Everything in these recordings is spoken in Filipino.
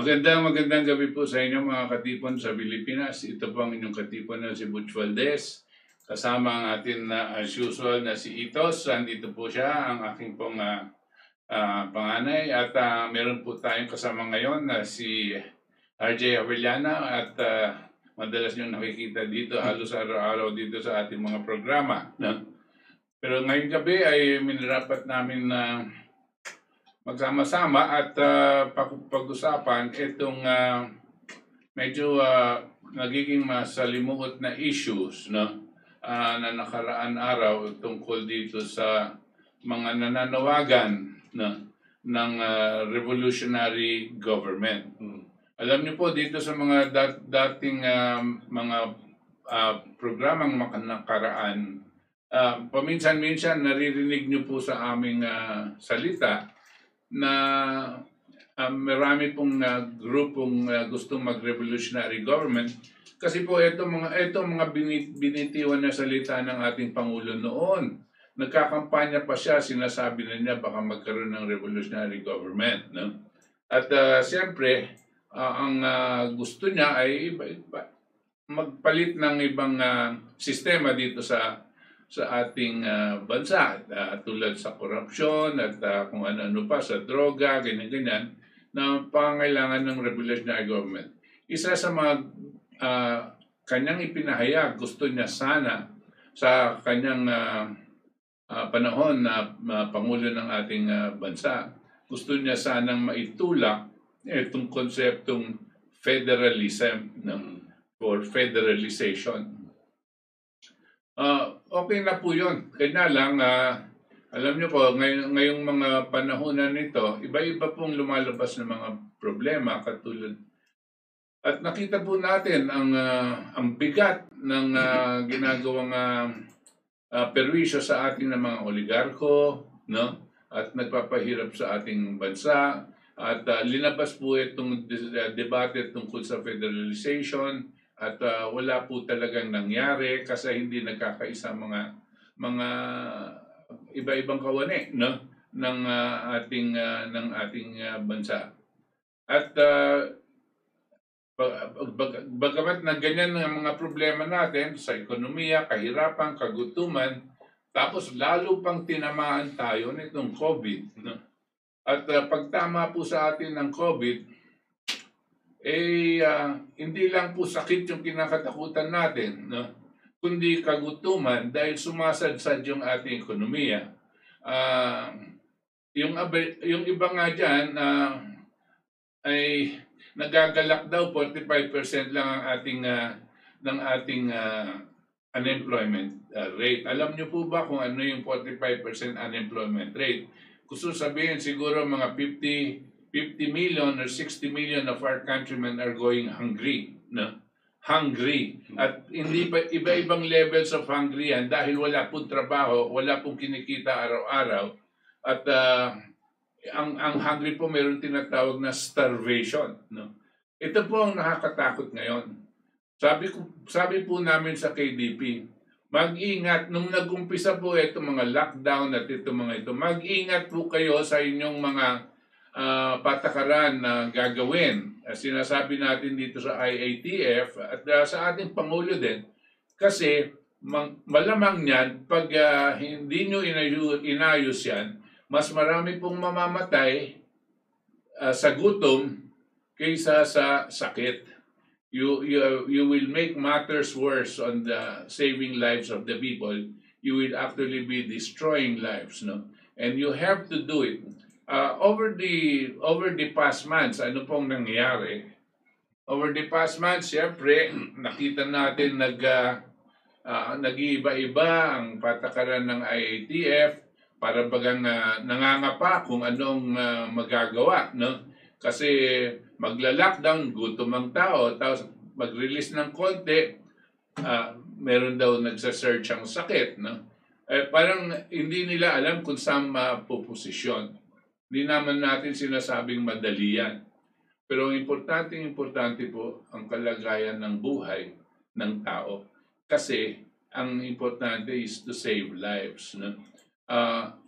Magandang gabi po sa inyo mga katipon sa Pilipinas. Ito po ang inyong katipon na si Butch Valdes. Kasama ang atin na as usual na si Itos. Andito po siya, ang aking pong panganay. At meron po tayong kasama ngayon na si Javellana at madalas nyo nakikita dito halos araw-araw dito sa ating mga programa. No? Pero ngayong gabi ay minarapat namin na magsama-sama at pag-usapan itong medyo nagiging masalimuot na issues, no? Na nakaraan araw tungkol dito sa mga nananawagan, no? Ng revolutionary government. Alam niyo po dito sa mga dating mga programang nakaraan, paminsan-minsan naririnig niyo po sa aming salita na marami pong grupong gustong mag-revolutionary government kasi po itong mga binitiwan na salita ng ating Pangulo noon. Nagkakampanya pa siya, sinasabi na niya baka magkaroon ng revolutionary government. No? At siyempre, ang gusto niya ay magpalit ng ibang sistema dito sa ating bansa, tulad sa korupsyon at kung ano-ano pa, sa droga, ganyan-ganyan, na pangailangan ng revolutionary government. Isa sa mga kanyang ipinahayag, gusto niya sana sa kanyang panahon na Pangulo ng ating bansa, gusto niya sanang maitulak itong konseptong federalism or federalization. Okay na po yun. Kaya lang, alam niyo po, ngayong mga panahonan nito, iba-iba pong lumalabas ng mga problema katulad. At nakita po natin ang bigat ng ginagawang perwisyo sa ating mga oligarko, no? At nagpapahirap sa ating bansa. At linabas po itong debate tungkol sa federalization. At wala po talagang nangyari kasi hindi nagkakaisa mga iba-ibang kawani, no, ng ating bansa. At bagamat na ganyan ang mga problema natin sa ekonomiya, kahirapan, kagutuman, tapos lalo pang tinamaan tayo nitong COVID, no? At pagtama po sa atin ng COVID, hindi lang po sakit yung kinakatakutan natin, no? Kundi kagutuman dahil sumasadsad yung ating ekonomiya. Yung iba nga dyan ay nagagalak daw 45% lang ang ating unemployment rate. Alam niyo po ba kung ano yung 45% unemployment rate? Gusto sabihin siguro mga 50 million or 60 million of our countrymen are going hungry, no? Hungry. At hindi pa iba-ibang levels of hungry yan dahil wala pong trabaho, wala pong kinikita araw-araw. At ang hungry po mayroon tinatawag na starvation, no? Ito po ang nakakatakot ngayon. Sabi po namin sa KDP, mag-ingat nung nag-umpisa po itong mga lockdown at mag-ingat po kayo sa inyong mga patakaran na gagawin. Sinasabi natin dito sa IATF at sa ating Pangulo din. Kasi malamang niyan, pag hindi nyo inayos yan, mas marami pong mamamatay sa gutom kaysa sa sakit. You will make matters worse on the saving lives of the people. You will actually be destroying lives, no? And you have to do it. Over the past months, ano pong nangyayari? Over the past months, siyempre, nakita natin nag-iiba-iba ang patakaran ng IATF para bagang nangangapa kung anong magagawa, no? Kasi magla-lockdown, gutom ang tao, tapos mag-release ng konti, meron daw nagsa-search ang sakit, no? Parang hindi nila alam kung saan mapuposisyon. Hindi naman natin sinasabing madali yan. Pero importante po ang kalagayan ng buhay ng tao. Kasi ang importante is to save lives. No?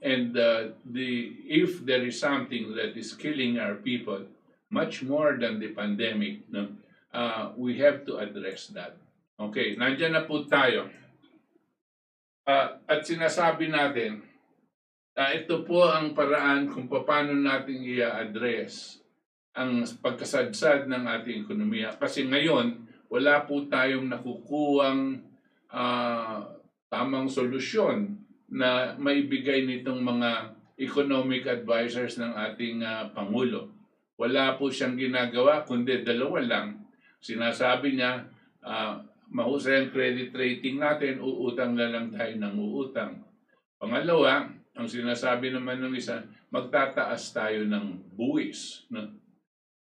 If there is something that is killing our people, much more than the pandemic, no? We have to address that. Okay, nandiyan na po tayo. At sinasabi natin, ito po ang paraan kung paano natin i-address ang pagkasadsad ng ating ekonomiya. Kasi ngayon, wala po tayong nakukuhang tamang solusyon na maibigay nitong mga economic advisors ng ating Pangulo. Wala po siyang ginagawa, kundi dalawa lang. Sinasabi niya, mahusay ang credit rating natin, uutang na lang tayo ng uutang. Pangalawa, ang sinasabi naman ng isa, magtataas tayo ng buwis. No?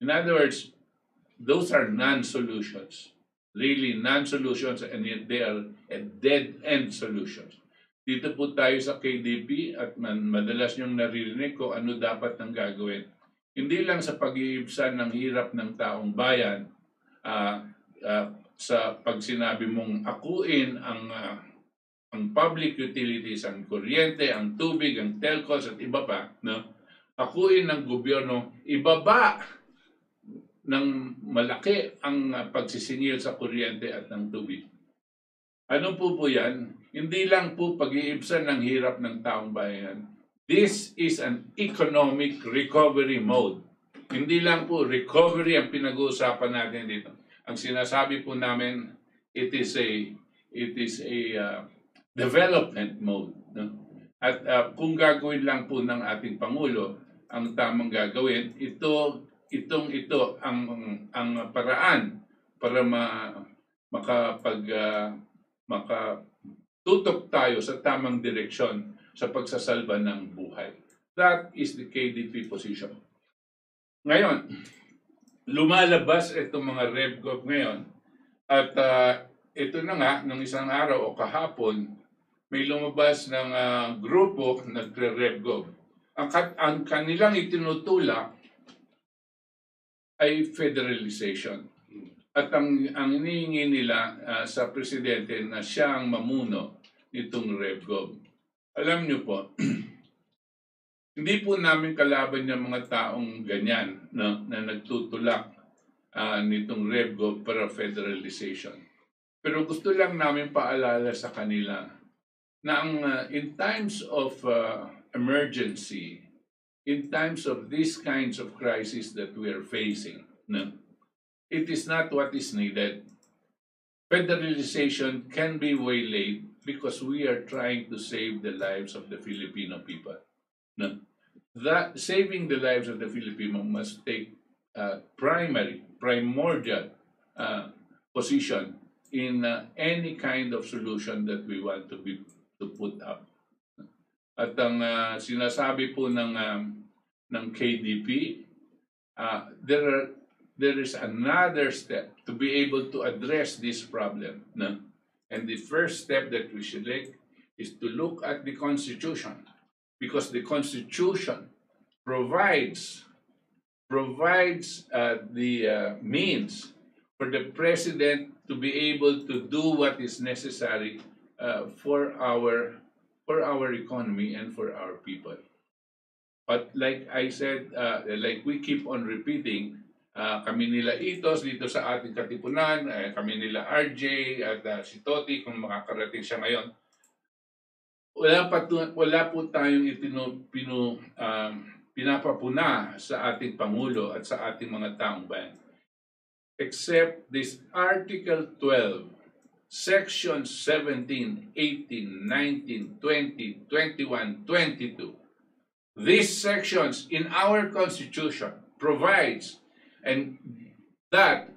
In other words, those are non-solutions. Really non-solutions, and yet they are a dead-end solutions. Dito po tayo sa KDP at madalas niyong naririnig ko ano dapat nang gagawin. Hindi lang sa pag-iibsan ng hirap ng taong bayan, sa pag sinabi mong akuin ang public utilities, ang kuryente, ang tubig, ang telcos at iba pa, no? Akuin ng gobyerno, ibaba ng malaki ang pagsisingil sa kuryente at ng tubig. Ano po yan? Hindi lang po pag-iibsan ng hirap ng taong bayan. This is an economic recovery mode. Hindi lang po recovery ang pinag-uusapan natin dito. Ang sinasabi po namin, it is a development mode. No? At kung gagawin lang po ng ating Pangulo ang tamang gagawin, ito ang paraan para makatutok tayo sa tamang direksyon sa pagsasalba ng buhay. That is the KDP position. Ngayon, lumalabas itong mga RevGov ngayon at ito na nga, nung isang araw o kahapon, may lumabas ng grupo nagre-RevGov. Ang kanilang itinutulak ay federalization. At ang hinihingi nila sa presidente na siya ang mamuno nitong RevGov. Alam niyo po, hindi po namin kalaban yung mga taong ganyan na nagtutulak nitong RevGov para federalization. Pero gusto lang namin paalala sa kanila na in times of emergency, in times of these kinds of crises that we are facing, no, it is not what is needed. Federalization can be waylaid because we are trying to save the lives of the Filipino people. No? That saving the lives of the Filipino must take primordial position in any kind of solution that we want to put up. At ang sinasabi po ng KDP, there is another step to be able to address this problem. No? And the first step that we should take is to look at the Constitution, because the Constitution provides the means for the President to be able to do what is necessary for our economy and for our people. But like I said, like we keep on repeating, kami nila Itos dito sa Ating Katipunan, kami nila RJ at si Toti kung makakarating siya ngayon. Wala po tayong pinapapuna sa ating Pangulo at sa ating mga taong bayan. Except this Article 12, Sections 17, 18, 19, 20, 21, 22. These sections in our Constitution provides and that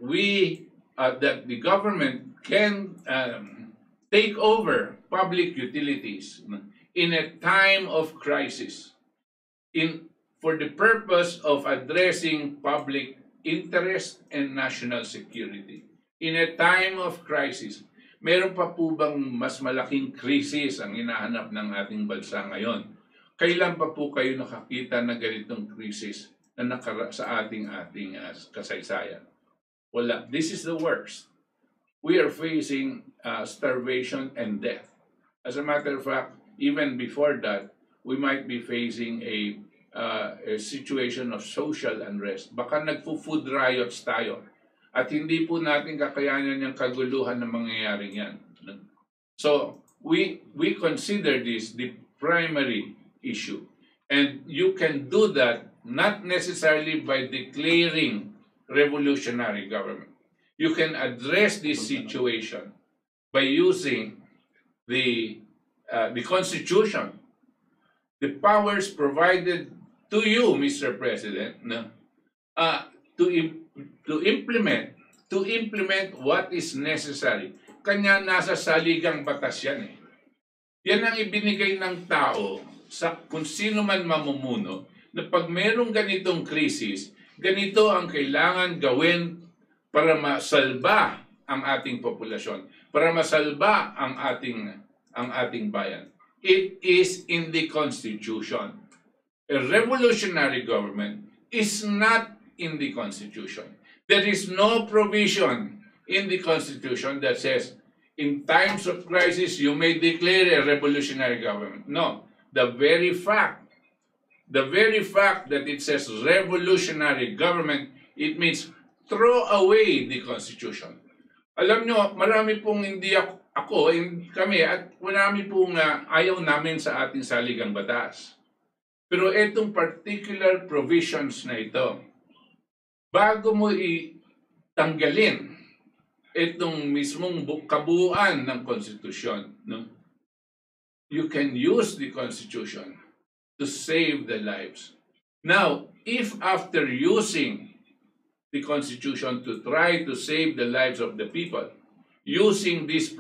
that the government can take over public utilities in a time of crisis for the purpose of addressing public interest and national security. In a time of crisis, meron pa po bang mas malaking krisis ang hinahanap ng ating bansa ngayon? Kailan pa po kayo nakakita na ganitong krisis na sa ating kasaysayan? Wala. This is the worst. We are facing starvation and death. As a matter of fact, even before that, we might be facing a a situation of social unrest. Baka nagpo-food riots tayo. At hindi po natin kakayanan yung kaguluhan na mangyayaring yan. So, we consider this the primary issue. And you can do that not necessarily by declaring revolutionary government. You can address this situation by using the Constitution, the powers provided to you, Mr. President, to implement what is necessary. Kanya nasa saligang batas yan eh. Yan ang ibinigay ng tao sa kung sino man mamumuno na pag merong ganitong krisis, ganito ang kailangan gawin para masalba ang ating populasyon, para masalba ang ating bayan. It is in the Constitution. A revolutionary government is not in the Constitution. There is no provision in the Constitution that says, in times of crisis, you may declare a revolutionary government. No. The very fact that it says revolutionary government, it means throw away the Constitution. Alam nyo, marami pong kami, at marami pong ayaw namin sa ating saligang batas. Pero itong particular provisions na ito, bago mo itanggalin itong mismong kabuuan ng Constitution, no? You can use the Constitution to save the lives. Now, if after using the Constitution to try to save the lives of the people, using this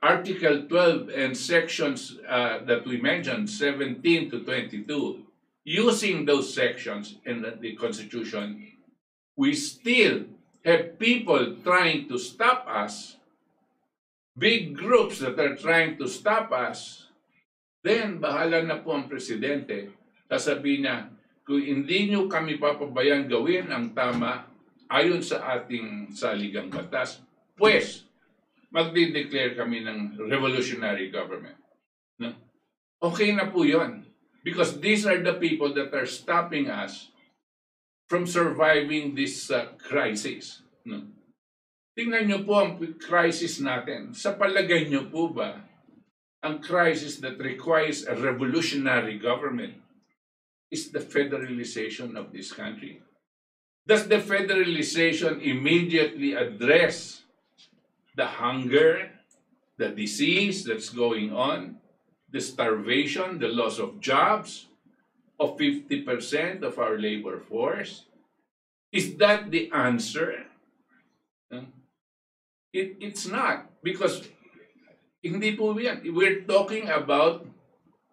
Article 12 and sections that we mentioned, 17 to 22, using those sections in the Constitution, we still have people trying to stop us, big groups that are trying to stop us, then bahala na po ang presidente. Sasabihin niya, kung hindi nyo kami papabayang gawin ang tama ayon sa ating saligang batas, pues magdi-declare kami ng revolutionary government. No? Okay na po yun. Because these are the people that are stopping us from surviving this crisis. No? Tingnan nyo po ang crisis natin. Sa palagay nyo po ba, ang crisis that requires a revolutionary government is the federalization of this country? Does the federalization immediately address the hunger, the disease that's going on, the starvation, the loss of jobs of 50% of our labor force? Is that the answer? It's not, because hindi po yan. We're talking about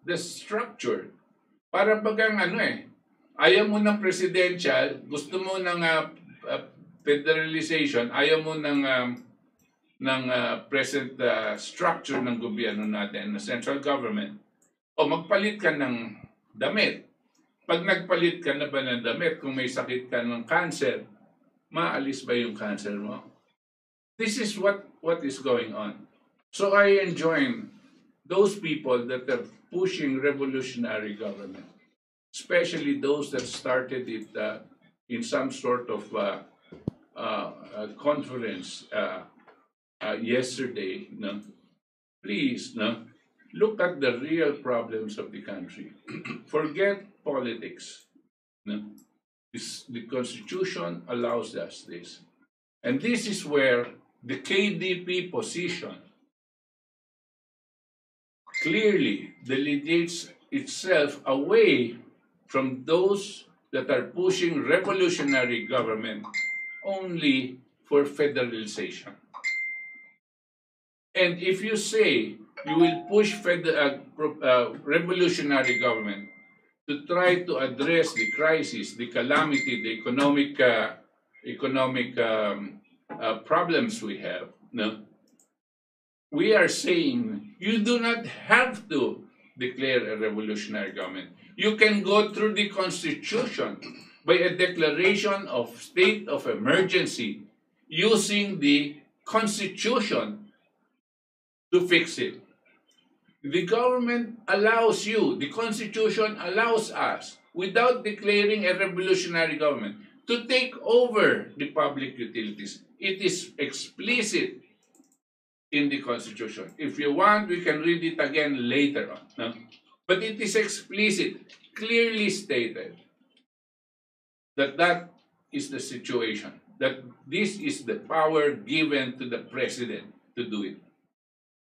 the structure. Para bagang ayaw mo ng presidential, gusto mo ng federalization, ayaw mo ng present structure ng gobyerno natin, na central government, o magpalit ka ng damit. Pag nagpalit ka na ba ng damit, kung may sakit ka ng cancer, maalis ba yung cancer mo? This is what is going on. So I enjoin those people that are pushing revolutionary government, especially those that started it in some sort of conference yesterday. No? Please, no? Look at the real problems of the country. Forget politics. No? The Constitution allows us this. And this is where the KDP position clearly delegates itself away from those that are pushing revolutionary government only for federalization. And if you say you will push revolutionary government to try to address the crisis, the calamity, the economic problems we have, no? We are saying you do not have to declare a revolutionary government. You can go through the Constitution by a declaration of state of emergency using the Constitution to fix it. The government allows you, the Constitution allows us, without declaring a revolutionary government, to take over the public utilities. It is explicit in the Constitution. If you want, we can read it again later on. No? But it is explicit, clearly stated that that is the situation, that this is the power given to the president to do it.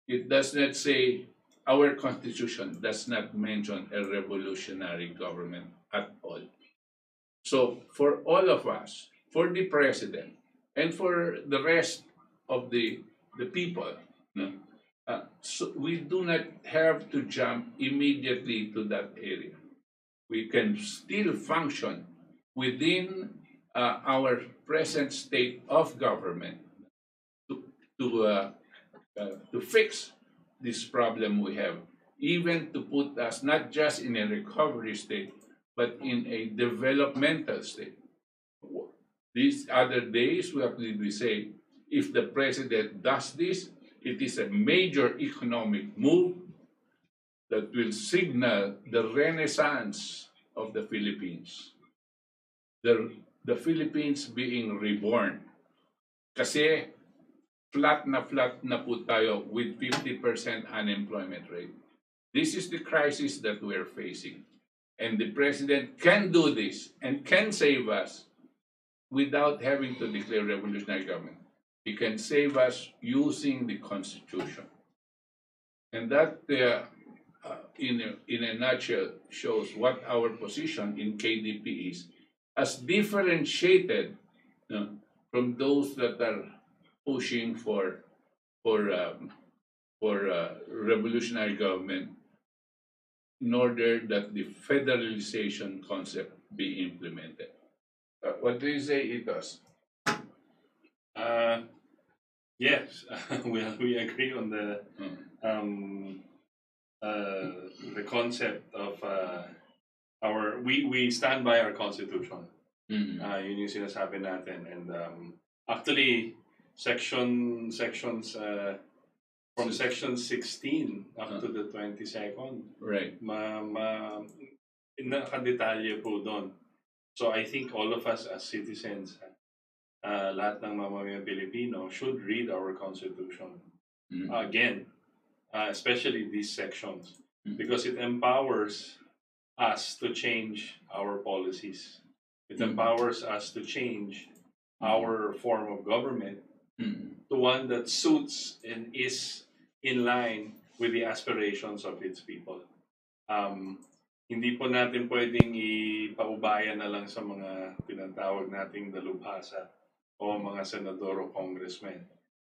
It does not say, our Constitution does not mention a revolutionary government at all. So for all of us, for the president, and for the rest of the people, no, so we do not have to jump immediately to that area. We can still function within our present state of government to fix this problem we have, even to put us not just in a recovery state, but in a developmental state. These other days, what did we say? If the president does this, it is a major economic move that will signal the renaissance of the Philippines. The Philippines being reborn. Kasi flat na po tayo with 50% unemployment rate. This is the crisis that we're facing. And the president can do this and can save us without having to declare revolutionary government. He can save us using the Constitution. And that, in a nutshell, shows what our position in KDP is, as differentiated from those that are pushing for revolutionary government in order that the federalization concept be implemented. What do you say, Itos? Yes, we agree on the concept of we stand by our constitution. Yun yung sinasabi natin, and actually sections from section 16 up to the 22nd, right, nakadetalye po doon. So I think all of us as citizens, lahat ng mamamayang Pilipino should read our constitution again, especially these sections, because it empowers us to change our policies. It empowers us to change our form of government to one that suits and is in line with the aspirations of its people. Hindi po natin pwedeng ipaubayan na lang sa mga tinatawag nating dalubhasa o mga senador o congressmen.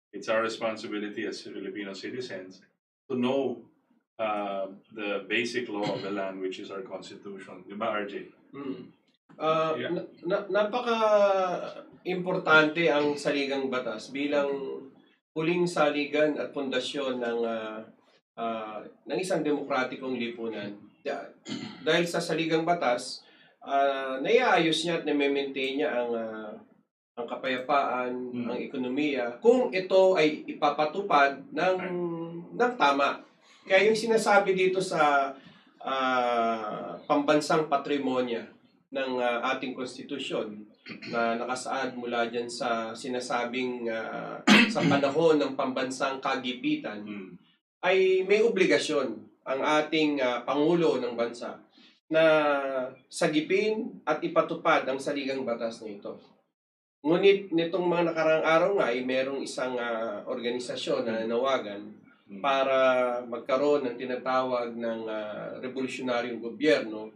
It's our responsibility as Filipino citizens to know the basic law of the land, which is our constitution. Di ba, RJ? Napaka-importante ang saligang batas bilang huling saligan at pundasyon ng isang demokratikong lipunan. Dahil sa saligang batas, naiaayos niya at nai-maintain niya ang kapayapaan, ang ekonomiya, kung ito ay ipapatupad ng tama. Kaya yung sinasabi dito sa pambansang patrimonya ng ating konstitusyon na nakasaad mula dyan sa sinasabing sa panahon ng pambansang kagipitan, ay may obligasyon ang ating Pangulo ng bansa na sagipin at ipatupad ang saligang batas na ito. Ngunit nitong mga nakaraang araw nga ay merong isang organisasyon na nanawagan para magkaroon ng tinatawag ng revolutionaryong gobyerno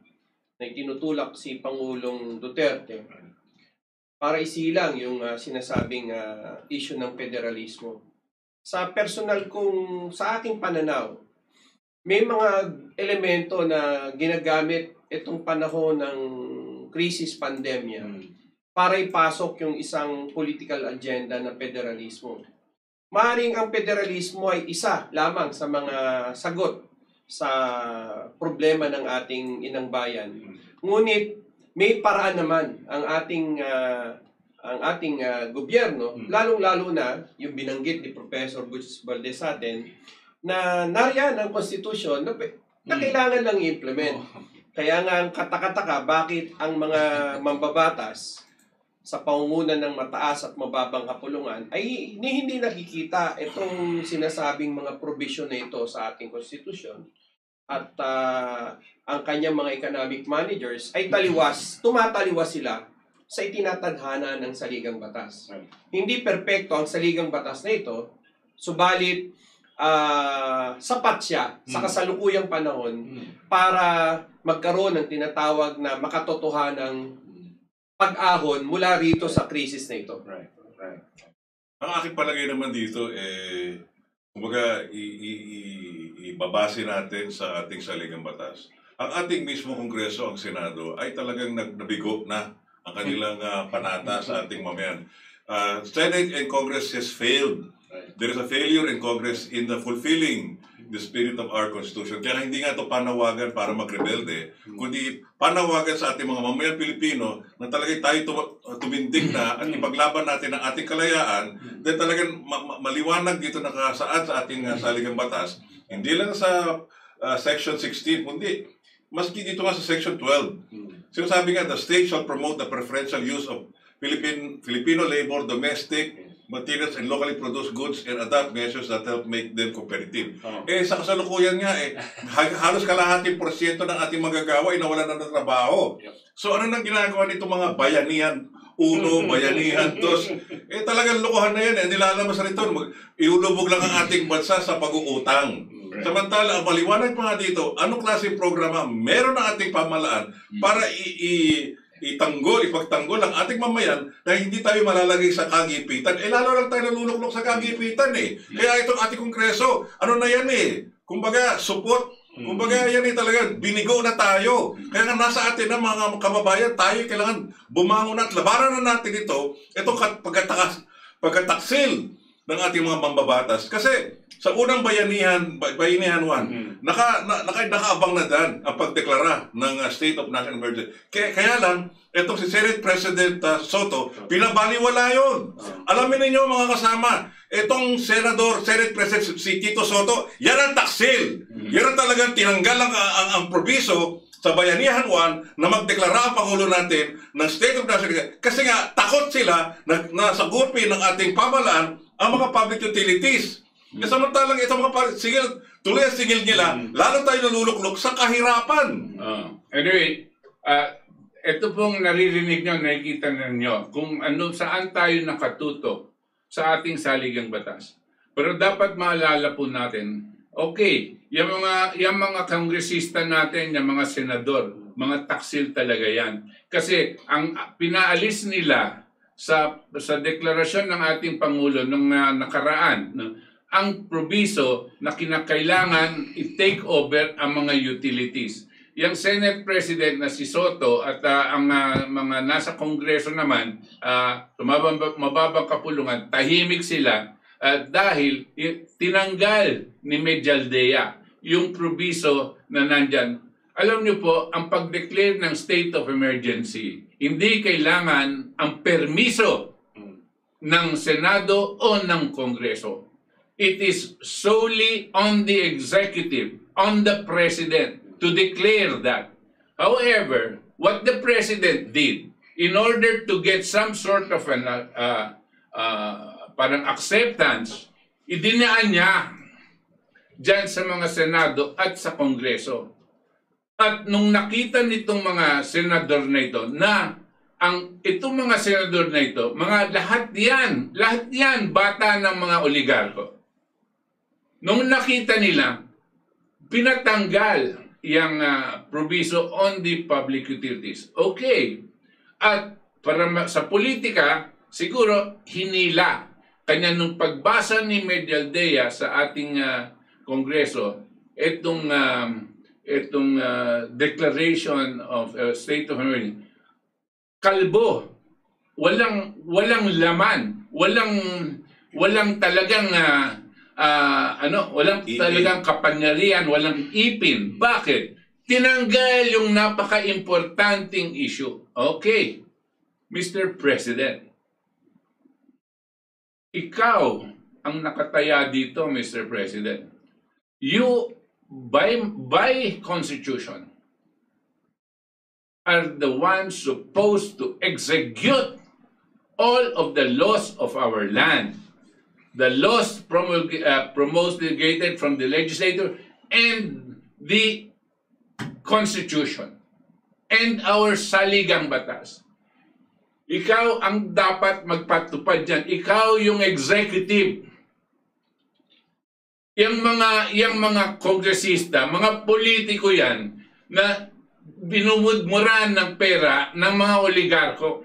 na itinutulak si Pangulong Duterte para isilang yung sinasabing issue ng federalismo. Sa personal kong, sa aking pananaw, may mga elemento na ginagamit itong panahon ng crisis pandemya para ipasok yung isang political agenda na federalismo. Maaaring ang federalismo ay isa lamang sa mga sagot sa problema ng ating inang bayan. Ngunit may paraan naman ang ating gobyerno, lalong-lalo na yung binanggit ni Professor Butch Valdes sa atin, na nariyan ang konstitusyon na kailangan lang i-implement. Kaya nga ang katakataka, bakit ang mga mambabatas sa pangunguna ng mataas at mababang kapulungan ay hindi nakikita itong sinasabing mga provision na ito sa ating konstitusyon. At ang kanyang mga economic managers ay tumataliwas sila sa itinatadhana ng saligang batas. Hindi perpekto ang saligang batas na ito, subalit sapat siya sa kasalukuyang panahon para magkaroon ng tinatawag na makatotohanang pag-ahon mula rito sa krisis na ito. Right. Ang aking palagay naman dito, kumbaga, ibabase natin sa ating saligang batas. Ang ating mismo Kongreso, ang Senado, ay talagang nabigo na ang kanilang panata sa ating mamayan. Senate and Congress has failed. There is a failure in Congress in the fulfilling the spirit of our Constitution. Kaya hindi nga ito panawagan para magrebelde, kundi panawagan sa ating mga mamayan Pilipino na talagang tayo tumindig na at ipaglaban natin ang ating kalayaan, dahil talagang maliwanag dito nakasaad sa ating saligang batas. Hindi lang sa Section 16, kundi maski dito nga sa Section 12. Sinasabi nga, the state shall promote the preferential use of Filipino labor, domestic materials and locally produced goods and adopt measures that help make them competitive. Sa kasalukuyan nga, halos kalahating porsyento ng ating magagawa ay nawalan na ng trabaho. So ano nang ginagawa nito mga bayanihan 1, bayanihan 2? Talagang lokohan na yan. Nilalabas na rito, iulubog lang ang ating bansa sa pag-uutang. Samantala, ang maliwanag pa nga dito, anong klaseng programa meron ng ating pamahalaan para ipagtanggol ang ating mamayan na hindi tayo malalagay sa kagipitan. Lalo lang tayo naluluklok sa kagipitan Kaya itong ating Kongreso, ano na yan kumbaga, support. Kumbaga, yan talaga, binigo na tayo. Kaya nga nasa atin na mga kababayan, tayo kailangan bumangon at labanan na natin itong pagkataksil ng ating mga mambabatas. Kasi sa unang bayanihan 1, nakaabang na dan ang pagdeklara ng state of national emergency. Kaya lang, itong si Senate President Soto, pinabaliwala yun. Alamin ninyo mga kasama, itong Senate President si Tito Soto, yan ang taksil. Yan ang talagang tinanggal ang probiso sa Bayanihan 1 na magdeklara ang Pangulo natin ng State of National Emergency. Kasi nga, takot sila na sagupin ng ating pamahalaan ang mga public utilities. Samantalang itong mga tuloy ang singil nila, lalo tayo naluluklok sa kahirapan. Anyway, ito pong naririnig nyo, nakikita ninyo kung saan tayo nakatuto sa ating saligang batas. Pero dapat maalala po natin, okay, yung mga kongresista natin, yung mga senador, mga taksil talaga yan. Kasi ang pinaalis nila sa deklarasyon ng ating Pangulo nung nakaraan, ang probiso na kinakailangan i-take over ang mga utilities. Yung Senate President na si Soto at ang mga nasa Kongreso naman, mababang kapulungan, tahimik sila dahil tinanggal ni Medialdea yung probiso na nandyan. Alam niyo po, ang pag-declare ng state of emergency, hindi kailangan ang permiso ng Senado o ng Kongreso. It is solely on the executive, on the president, to declare that. However, what the president did, in order to get some sort of an parang acceptance, idinaan niya dyan sa mga Senado at sa Kongreso. At nung nakita nitong mga senador na ito, itong mga senador na ito, lahat yan, bata ng mga oligarko. Nung nakita nila, pinatanggal yung proviso on the public utilities. Okay. At sa politika, siguro hinila. Kanya nung pagbasa ni Medialdea sa ating Kongreso, itong Declaration of State of Emergency, kalbo, walang laman, walang talagang talagang kapangyarihan, walang ipin. Bakit? Tinanggal yung napaka-importanting issue. Okay, Mr. President, ikaw ang nakataya dito, Mr. President. You, by constitution, are the ones supposed to execute all of the laws of our land. The laws promulgated from the legislature and the constitution and our saligang batas. Ikaw ang dapat magpatupad dyan. Ikaw yung executive. Yung mga kongresista, mga politiko yan na binumudmuran ng pera ng mga oligarko.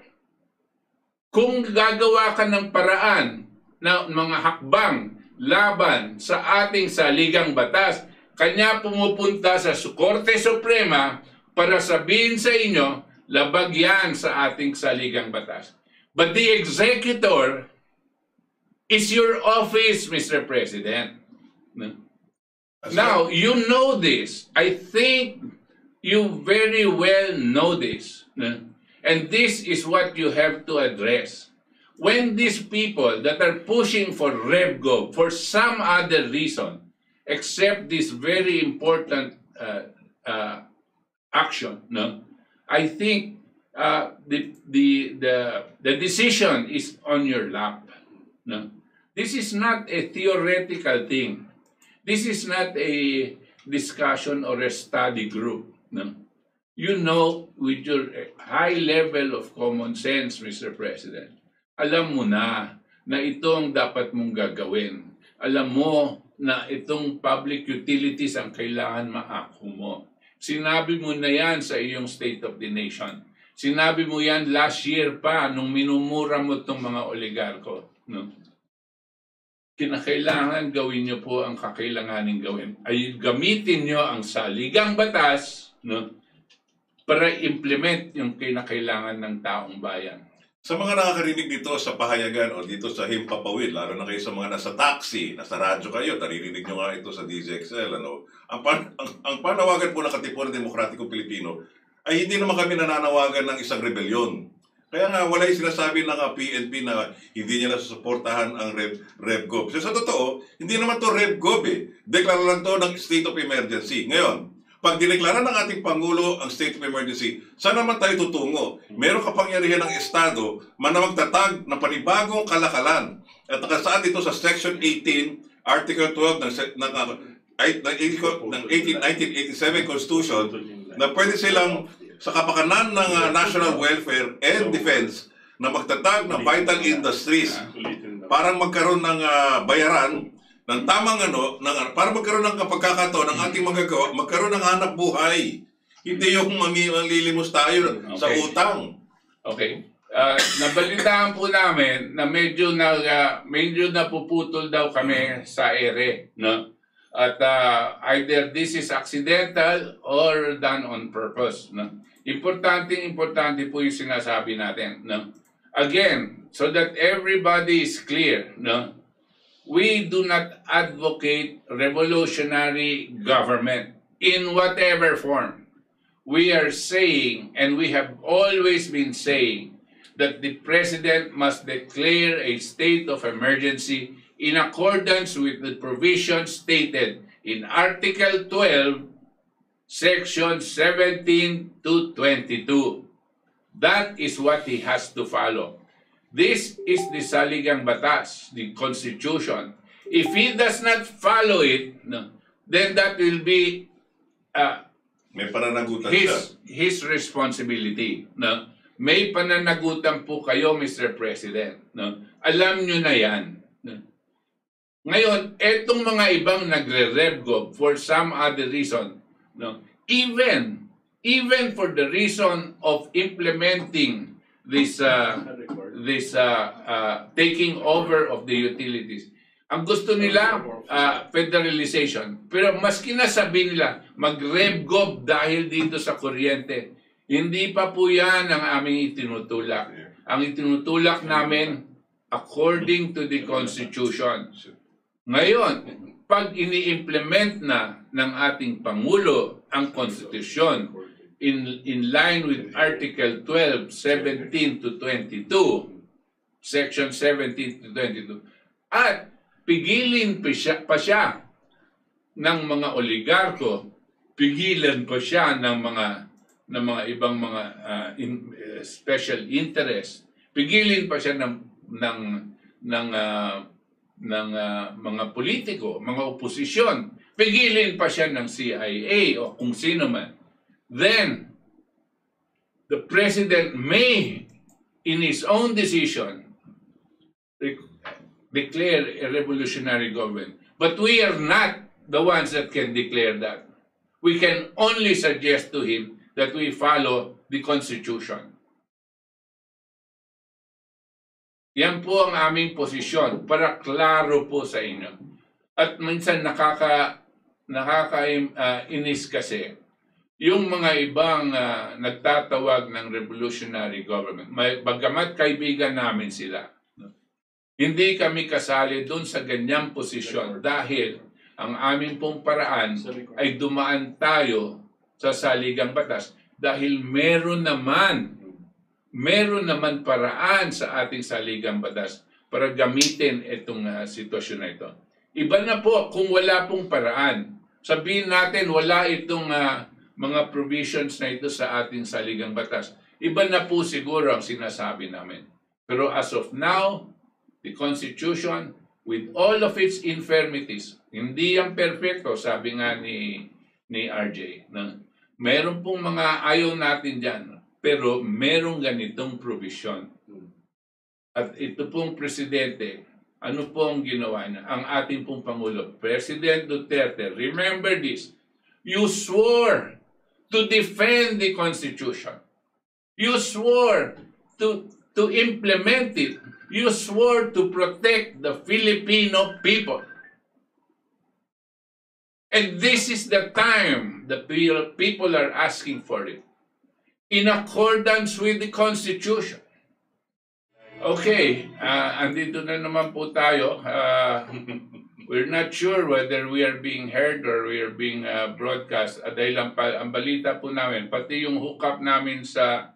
Kung gagawa ka ng paraan na mga hakbang laban sa ating saligang batas, kanya pumupunta sa Korte Suprema para sabihin sa inyo, labag yan sa ating saligang batas. But the executor is your office, Mr. President. Now, you know this. I think you very well know this. And this is what you have to address. When these people that are pushing for RevGov for some other reason, except this very important action, I think the decision is on your lap. This is not a theoretical thing. This is not a discussion or a study group. You know, with your high level of common sense, Mr. President, alam mo na ito ang dapat mong gagawin. Alam mo na itong public utilities ang kailangan maako mo. Sinabi mo na yan sa iyong State of the Nation. Sinabi mo yan last year pa nung minumura mo itong mga oligarko. Kinakailangan gawin niyo po ang kakailanganin gawin. Ay gamitin niyo ang saligang batas para implement yung kinakailangan ng taong bayan. Sa mga nakakarinig dito sa pahayagan o dito sa Himpapawid, lalo na kayo sa mga nasa taxi, nasa radyo kayo, naririnig nyo nga ito sa DZXL, ang panawagan po ng Katipunan Demokratiko Pilipino ay hindi naman kami nananawagan ng isang rebelyon. Kaya nga, wala yung sinasabi ng PNP na hindi niya nasusuportahan ang RevGov. So, sa totoo, hindi naman to RevGov eh. Deklara lang to ng state of emergency. Ngayon, pag dineklara ng ating Pangulo ang state of emergency, saan naman tayo tutungo? Meron kapangyarihan ng Estado na magtatag ng panibagong kalakalan. At nakasaad dito sa Section 18, Article 12 ng 1987 Constitution na pwede silang sa kapakanan ng national welfare and defense na magtatag ng vital industries para magkaroon ng bayaran ng tamang para magkaroon ng kapagkakataon ng ating magagawa, magkaroon ng hanap buhay. Hindi yung manglilimos tayo sa utang. Okay. Nabalitaan po namin na medyo napuputol daw kami sa ere. At either this is accidental or done on purpose. Importante po yung sinasabi natin. Again, so that everybody is clear, we do not advocate revolutionary government in whatever form. We are saying, and we have always been saying, that the President must declare a state of emergency in accordance with the provisions stated in Article 12, Section 17 to 22. That is what he has to follow. This is the saligang batas, the Constitution. If he does not follow it, then that will be may pananagutan his responsibility. May pananagutan po kayo, Mr. President. Alam nyo na yan. Ngayon, etong mga ibang nagre-RevGov for some other reason, even for the reason of implementing this taking over of the utilities. Ang gusto nila, federalization. Pero maski nasabi nila, mag-RevGov dahil dito sa kuryente. Hindi pa po yan ang aming itinutulak. Ang itinutulak namin, according to the Constitution. Ngayon, pag ini-implement na ng ating Pangulo ang Constitution, in line with Article 12, 17 to 22, Section 17 to 22, at pigilin pa siya ng mga oligarko, pigilan pa siya ng mga ibang mga special interest, pigilin pa siya ng mga politiko, mga oposisyon, pigilin pa siya ng CIA o kung sino man, then the president may, in his own decision, declare a revolutionary government. But we are not the ones that can declare that. We can only suggest to him that we follow the Constitution. Yan po ang aming posisyon para klaro po sa inyo. At minsan nakakainis kasi yung mga ibang nagtatawag ng revolutionary government. Bagamat kaibigan namin sila, hindi kami kasali doon sa ganyang posisyon dahil ang aming pong paraan ay dumaan tayo sa saligang batas dahil meron naman paraan sa ating saligang batas para gamitin itong sitwasyon na ito. Iba na po kung wala pong paraan. Sabihin natin wala itong mga provisions na ito sa ating saligang batas. Iba na po siguro ang sinasabi namin. Pero as of now, the Constitution, with all of its infirmities, hindi yan perfecto, sabi nga ni RJ. Meron pong mga ayaw natin dyan, pero merong ganitong provision. At ito pong presidente, ano po ang ginawa niya? Ang ating pong Pangulo, President Duterte, remember this, you swore to defend the Constitution. You swore to implement it. You swore to protect the Filipino people. And this is the time the people are asking for it. In accordance with the Constitution. Okay, andito na naman po tayo. We're not sure whether we are being heard or we are being broadcast. Dahil ang balita po namin, pati yung hookup namin sa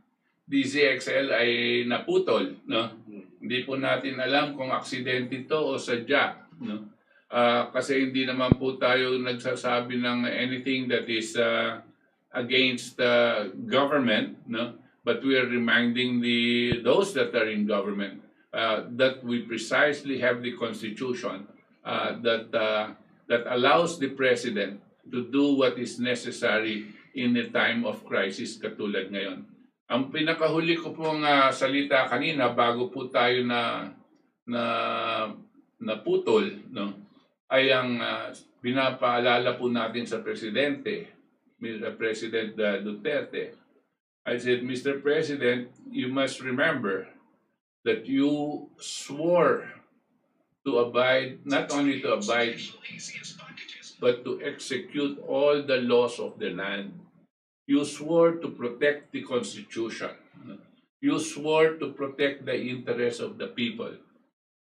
DZXL ay naputol. No? Hindi po natin alam kung aksidente ito o sadya. No? Kasi hindi naman po tayo nagsasabi ng anything that is against the government. No? But we are reminding those that are in government that we precisely have the Constitution that allows the President to do what is necessary in a time of crisis katulad ngayon. Ang pinakahuli ko pong salita kanina bago po tayo naputol, no, ay ang pinapaalala po natin sa Presidente, President Duterte. I said, Mr. President, you must remember that you swore to abide, not only to abide, but to execute all the laws of the land. You swore to protect the Constitution. You swore to protect the interests of the people.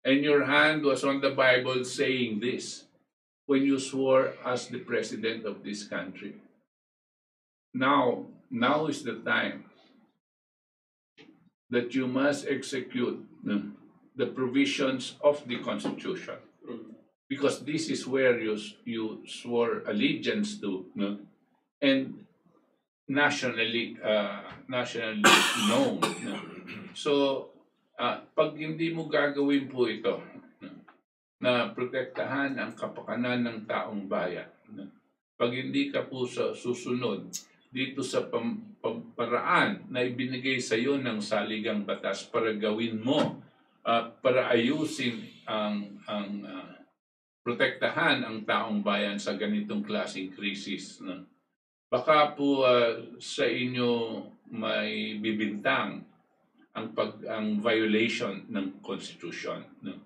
And your hand was on the Bible saying this when you swore as the President of this country. Now is the time that you must execute the provisions of the Constitution. Because this is where you swore allegiance to, no? And nationally known. No? So, pag hindi mo gagawin po ito, na protektahan ang kapakanan ng taong bayan, pag hindi ka po susunod dito sa paraan na ibinigay sa iyo ng saligang batas para gawin mo, para ayusin ang protektahan ang taong bayan sa ganitong klaseng krisis. No? Baka po sa inyo may bibintang ang violation ng Constitution. No?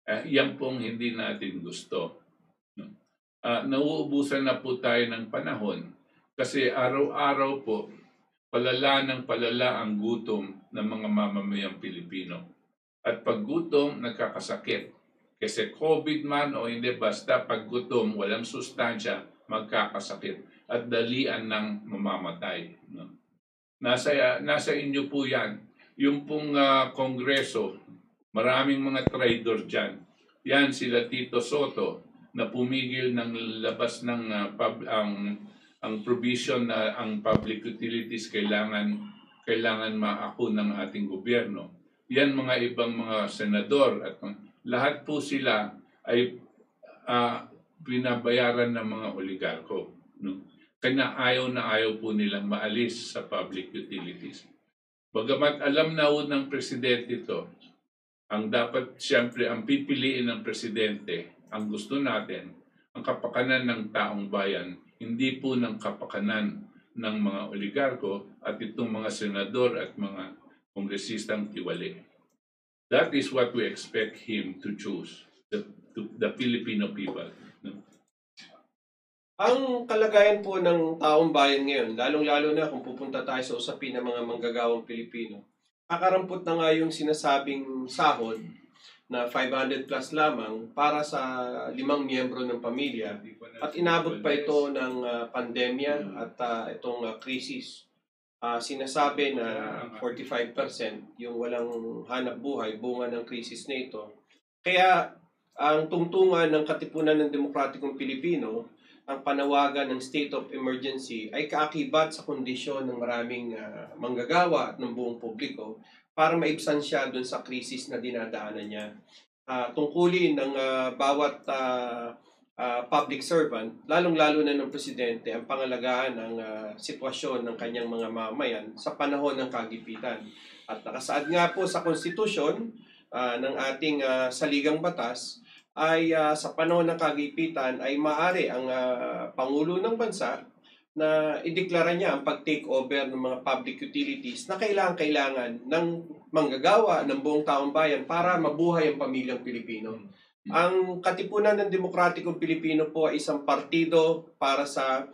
Yan pong hindi natin gusto. No? Nauubusan na po tayo ng panahon kasi araw-araw po palala ng palala ang gutom ng mga mamamayang Pilipino. At pag gutom, nagkakasakit. Kasi COVID man o hindi, basta pag gutom, walang sustansya, magkakasakit. At dalian ng mamamatay. No? Nasa inyo po yan. Yung pong Kongreso, maraming mga traidor dyan. Yan sila Tito Soto na pumigil ng labas ng ang provision na ang public utilities kailangan maako ng ating gobyerno. Yan mga ibang mga senador at lahat po sila ay binabayaran ng mga oligarko. No? Kaya ayaw po nilang maalis sa public utilities. Bagamat alam na ng presidente ito, ang dapat siyempre ang pipiliin ng presidente, ang gusto natin, ang kapakanan ng taong bayan, hindi po ng kapakanan ng mga oligarko at itong mga senador at mga kongresistang tiwali. That is what we expect him to choose, the Filipino people. No? Ang kalagayan po ng taong bayan ngayon, lalong-lalo na kung pupunta tayo sa usapin ng mga manggagawang Pilipino, kakarampot na nga yung sinasabing sahod na 500 plus lamang para sa 5 miyembro ng pamilya at inabot pa ito ng pandemya at itong krisis. Sinasabi na 45% yung walang hanap buhay, bunga ng krisis na ito. Kaya ang tungtungan ng Katipunan ng Demokratikong Pilipino, ang panawagan ng state of emergency ay kaakibat sa kondisyon ng maraming manggagawa at ng buong publiko para maibsan siya doon sa krisis na dinadaanan niya. Tungkulin ng bawat public servant, lalong-lalo na ng presidente, ang pangalagaan ng sitwasyon ng kanyang mga mamamayan sa panahon ng kagipitan. At nakasaad nga po sa konstitusyon ng ating saligang batas, ay sa panahon ng kagipitan ay maaari ang Pangulo ng Bansa na ideklara niya ang pag-take over ng mga public utilities na kailangan ng manggagawa ng buong taong bayan para mabuhay ang pamilyang Pilipino. Ang Katipunan ng Demokratikong Pilipino po ay isang partido para sa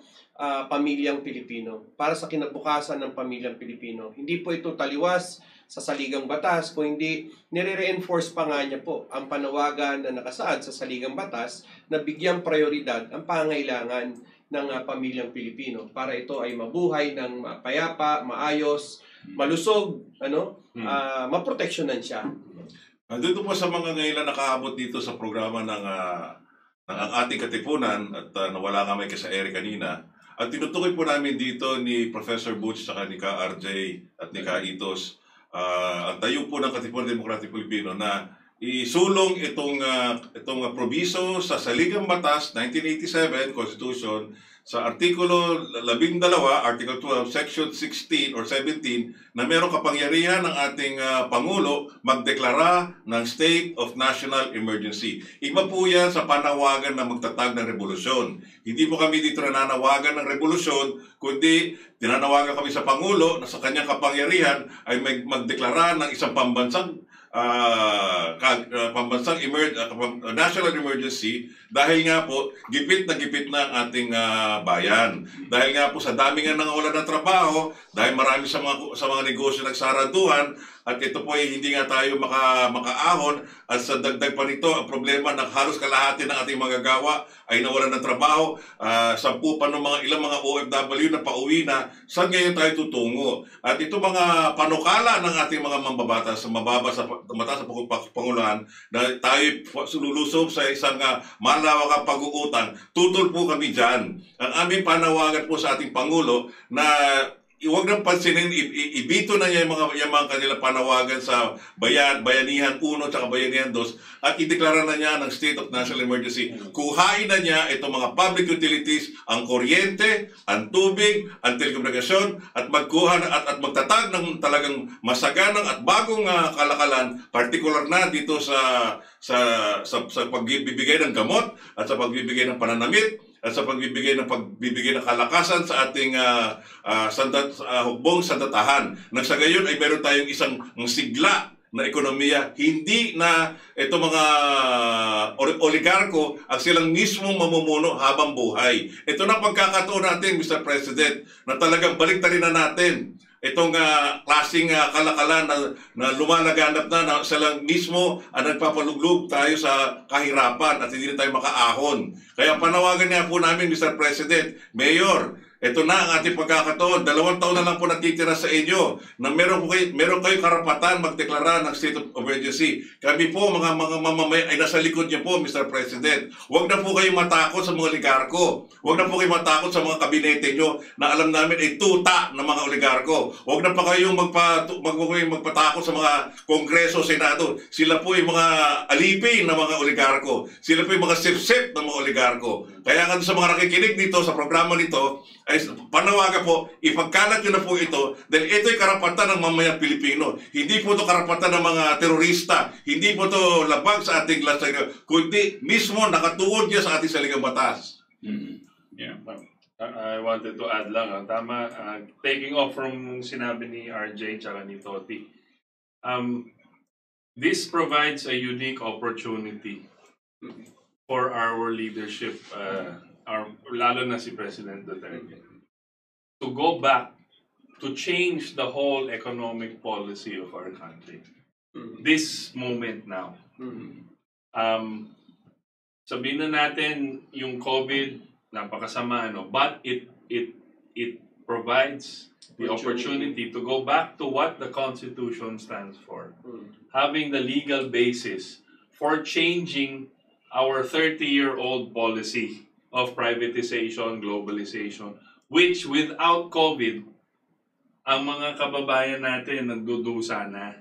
pamilyang Pilipino, para sa kinabukasan ng pamilyang Pilipino. Hindi po ito taliwas sa saligang batas, kung hindi nire-reinforce pa nga niya po ang panawagan na nakasaad sa saligang batas na bigyang prioridad ang pangailangan ng pamilyang Pilipino para ito ay mabuhay ng mapayapa, maayos, malusog, maproteksyonan siya. Dito po sa mga ngayon na nakaabot dito sa programa ng Ating Katipunan at nawala kami kay sa Eric kanina, at tinutukoy po namin dito ni Professor Butch at ni Ka RJ at ni Ka Itos ang tayo po ng Katipunan Demokratikong Pilipino na isulong itong probiso sa Saligang Batas 1987 Constitution sa Artikulo 12, Article 12, Section 16 or 17 na mayroong kapangyarihan ng ating Pangulo magdeklara ng State of National Emergency. Iba po yan sa panawagan na magtatag ng revolusyon. Hindi po kami dito nananawagan ng revolusyon, kundi tinanawagan kami sa Pangulo na sa kanyang kapangyarihan ay magdeklara ng isang pambansang national emergency dahil nga po gipit na ang ating bayan. Dahil nga po sa dami nga nangawalan ng trabaho, dahil marami sa mga negosyo nagsaraduhan, at ito po ay hindi nga tayo makaahon, at sa dagdag pa nito ang problema na halos kalahati ng ating magagawa ay nawalan ng trabaho, 10 pa ng ilang mga OFW na pauwi na. Saan ngayon tayo tutungo? At ito mga panukala ng ating mga mambabatas sa mataas sa Panguluhan na tayo lulusob sa isang malawakang pag-uutang, tutol po kami dyan. Ang aming panawagan po sa ating Pangulo na huwag nang pansinin, ibito na niya yung mga kanilang panawagan sa Bayanihan 1 at Bayanihan 2 at ideklara na niya ng State of National Emergency. Kuhain na niya itong mga public utilities, ang kuryente, ang tubig, ang telekomunikasyon, at magkuha at magtatag ng talagang masaganang at bagong kalakalan, particular na dito sa pagbibigay ng gamot at sa pagbibigay ng pananamit at sa pagbibigay ng kalakasan sa ating hukbong sandatahan. Nang sa gayon ay meron tayong isang sigla na ekonomiya, hindi na ito mga oligarko ang silang mismong mamumuno habang buhay. Ito na pagkakataon natin, Mr. President, na talagang baliktarin na natin itong klaseng kalakalan na lumalaganap na silang mismo ang nagpapaluglog tayo sa kahirapan at hindi na tayo makaahon. Kaya panawagan niya po namin, Mr. President, Mayor, ito na ang ating pagkakataon. 2 taon na lang po natitira sa inyo na meron kayo karapatan magdeklara ng state of emergency. Kami po, mga mamamayan ay nasa likod niyo po, Mr. President. Huwag na po kayo matakot sa mga oligarko. Huwag na po kayo matakot sa mga kabinete niyo na alam namin ay tuta ng mga oligarko. Huwag na pa kayong magpatakot sa mga kongreso, senado. Sila po yung mga alipin ng mga oligarko. Sila po yung mga sip-sip ng mga oligarko. Kaya nga sa mga nakikinig dito sa programa nito, ay panawagan po, ipagkalat nyo na po ito dahil ito'y karapatan ng mamayang Pilipino. Hindi po ito karapatan ng mga terorista. Hindi po ito labag sa ating lansangan, kundi mismo nakatuon niya sa ating saligang batas. Yeah. I wanted to add lang, tama, taking off from sinabi ni RJ tsaka ni Toti. This provides a unique opportunity for our leadership, lalo na si President Duterte, to go back to change the whole economic policy of our country. This moment now. Sabihin na natin yung COVID, napakasama, but it provides the opportunity to go back to what the Constitution stands for. Having the legal basis for changing our 30-year-old policy of privatization, globalization, which without COVID, ang mga kababayan natin nagdudusa na.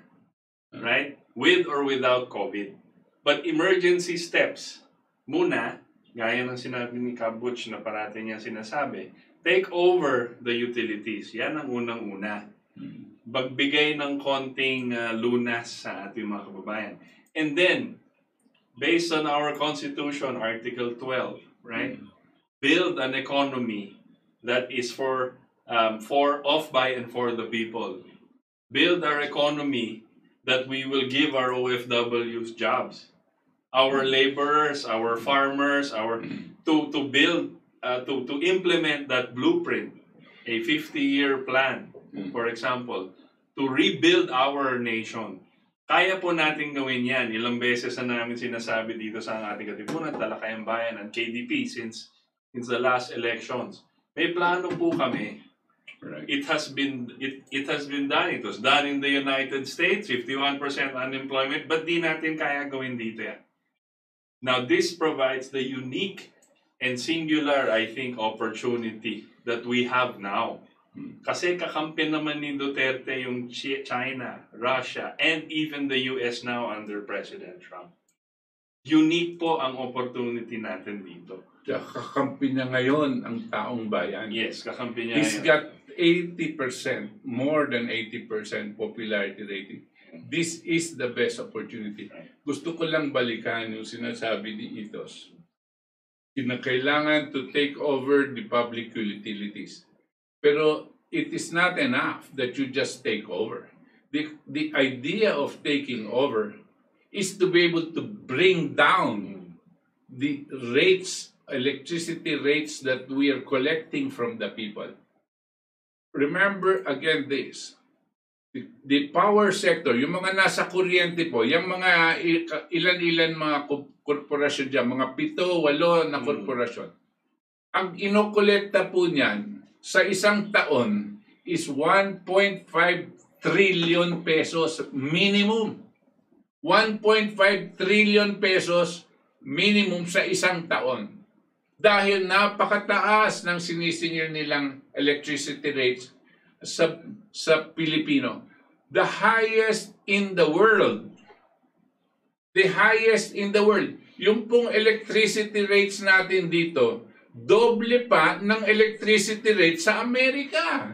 Right? With or without COVID. But emergency steps, muna, gaya ng sinabi ni Butch na parati niya sinasabi, take over the utilities. Yan ang unang-una. Magbigay ng konting lunas sa ating mga kababayan. And then, based on our Constitution, Article 12, right? Build an economy that is for, of, by, and for the people. Build our economy that we will give our OFWs jobs. Our laborers, our farmers, to build, to implement that blueprint, a 50-year plan, for example, to rebuild our nation. Kaya po natin gawin yan. Ilang beses na namin sinasabi dito sa Ating Katipunan, Talakayang Bayan, and KDP since the last elections. May plano po kami. Right. It has been done. It was done in the United States, 51% unemployment, but di natin kaya gawin dito yan. Now, this provides the unique and singular, I think, opportunity that we have now. Kasi kakampi naman ni Duterte yung China, Russia, and even the US now under President Trump. Unique po ang opportunity natin dito. Kakampi niya ngayon ang taong bayan. Yes, kakampi niya. He's got 80%, more than 80% popularity rating. This is the best opportunity. Gusto ko lang balikan yung sinasabi ni Itos. Kinakailangan to take over the public utilities. Pero it is not enough that you just take over. The idea of taking over is to be able to bring down the rates, electricity rates that we are collecting from the people. Remember again this. The power sector, yung mga nasa kuryente po, yung mga ilan-ilan mga korporasyon dyan, mga 7-8 na korporasyon, ang inokolekta po niyan sa isang taon is 1.5 trillion pesos minimum. 1.5 trillion pesos minimum sa isang taon. Dahil napakataas ng sinisingil nilang electricity rates sa Pilipino. The highest in the world. The highest in the world. Yung pong electricity rates natin dito, doble pa ng electricity rate sa Amerika.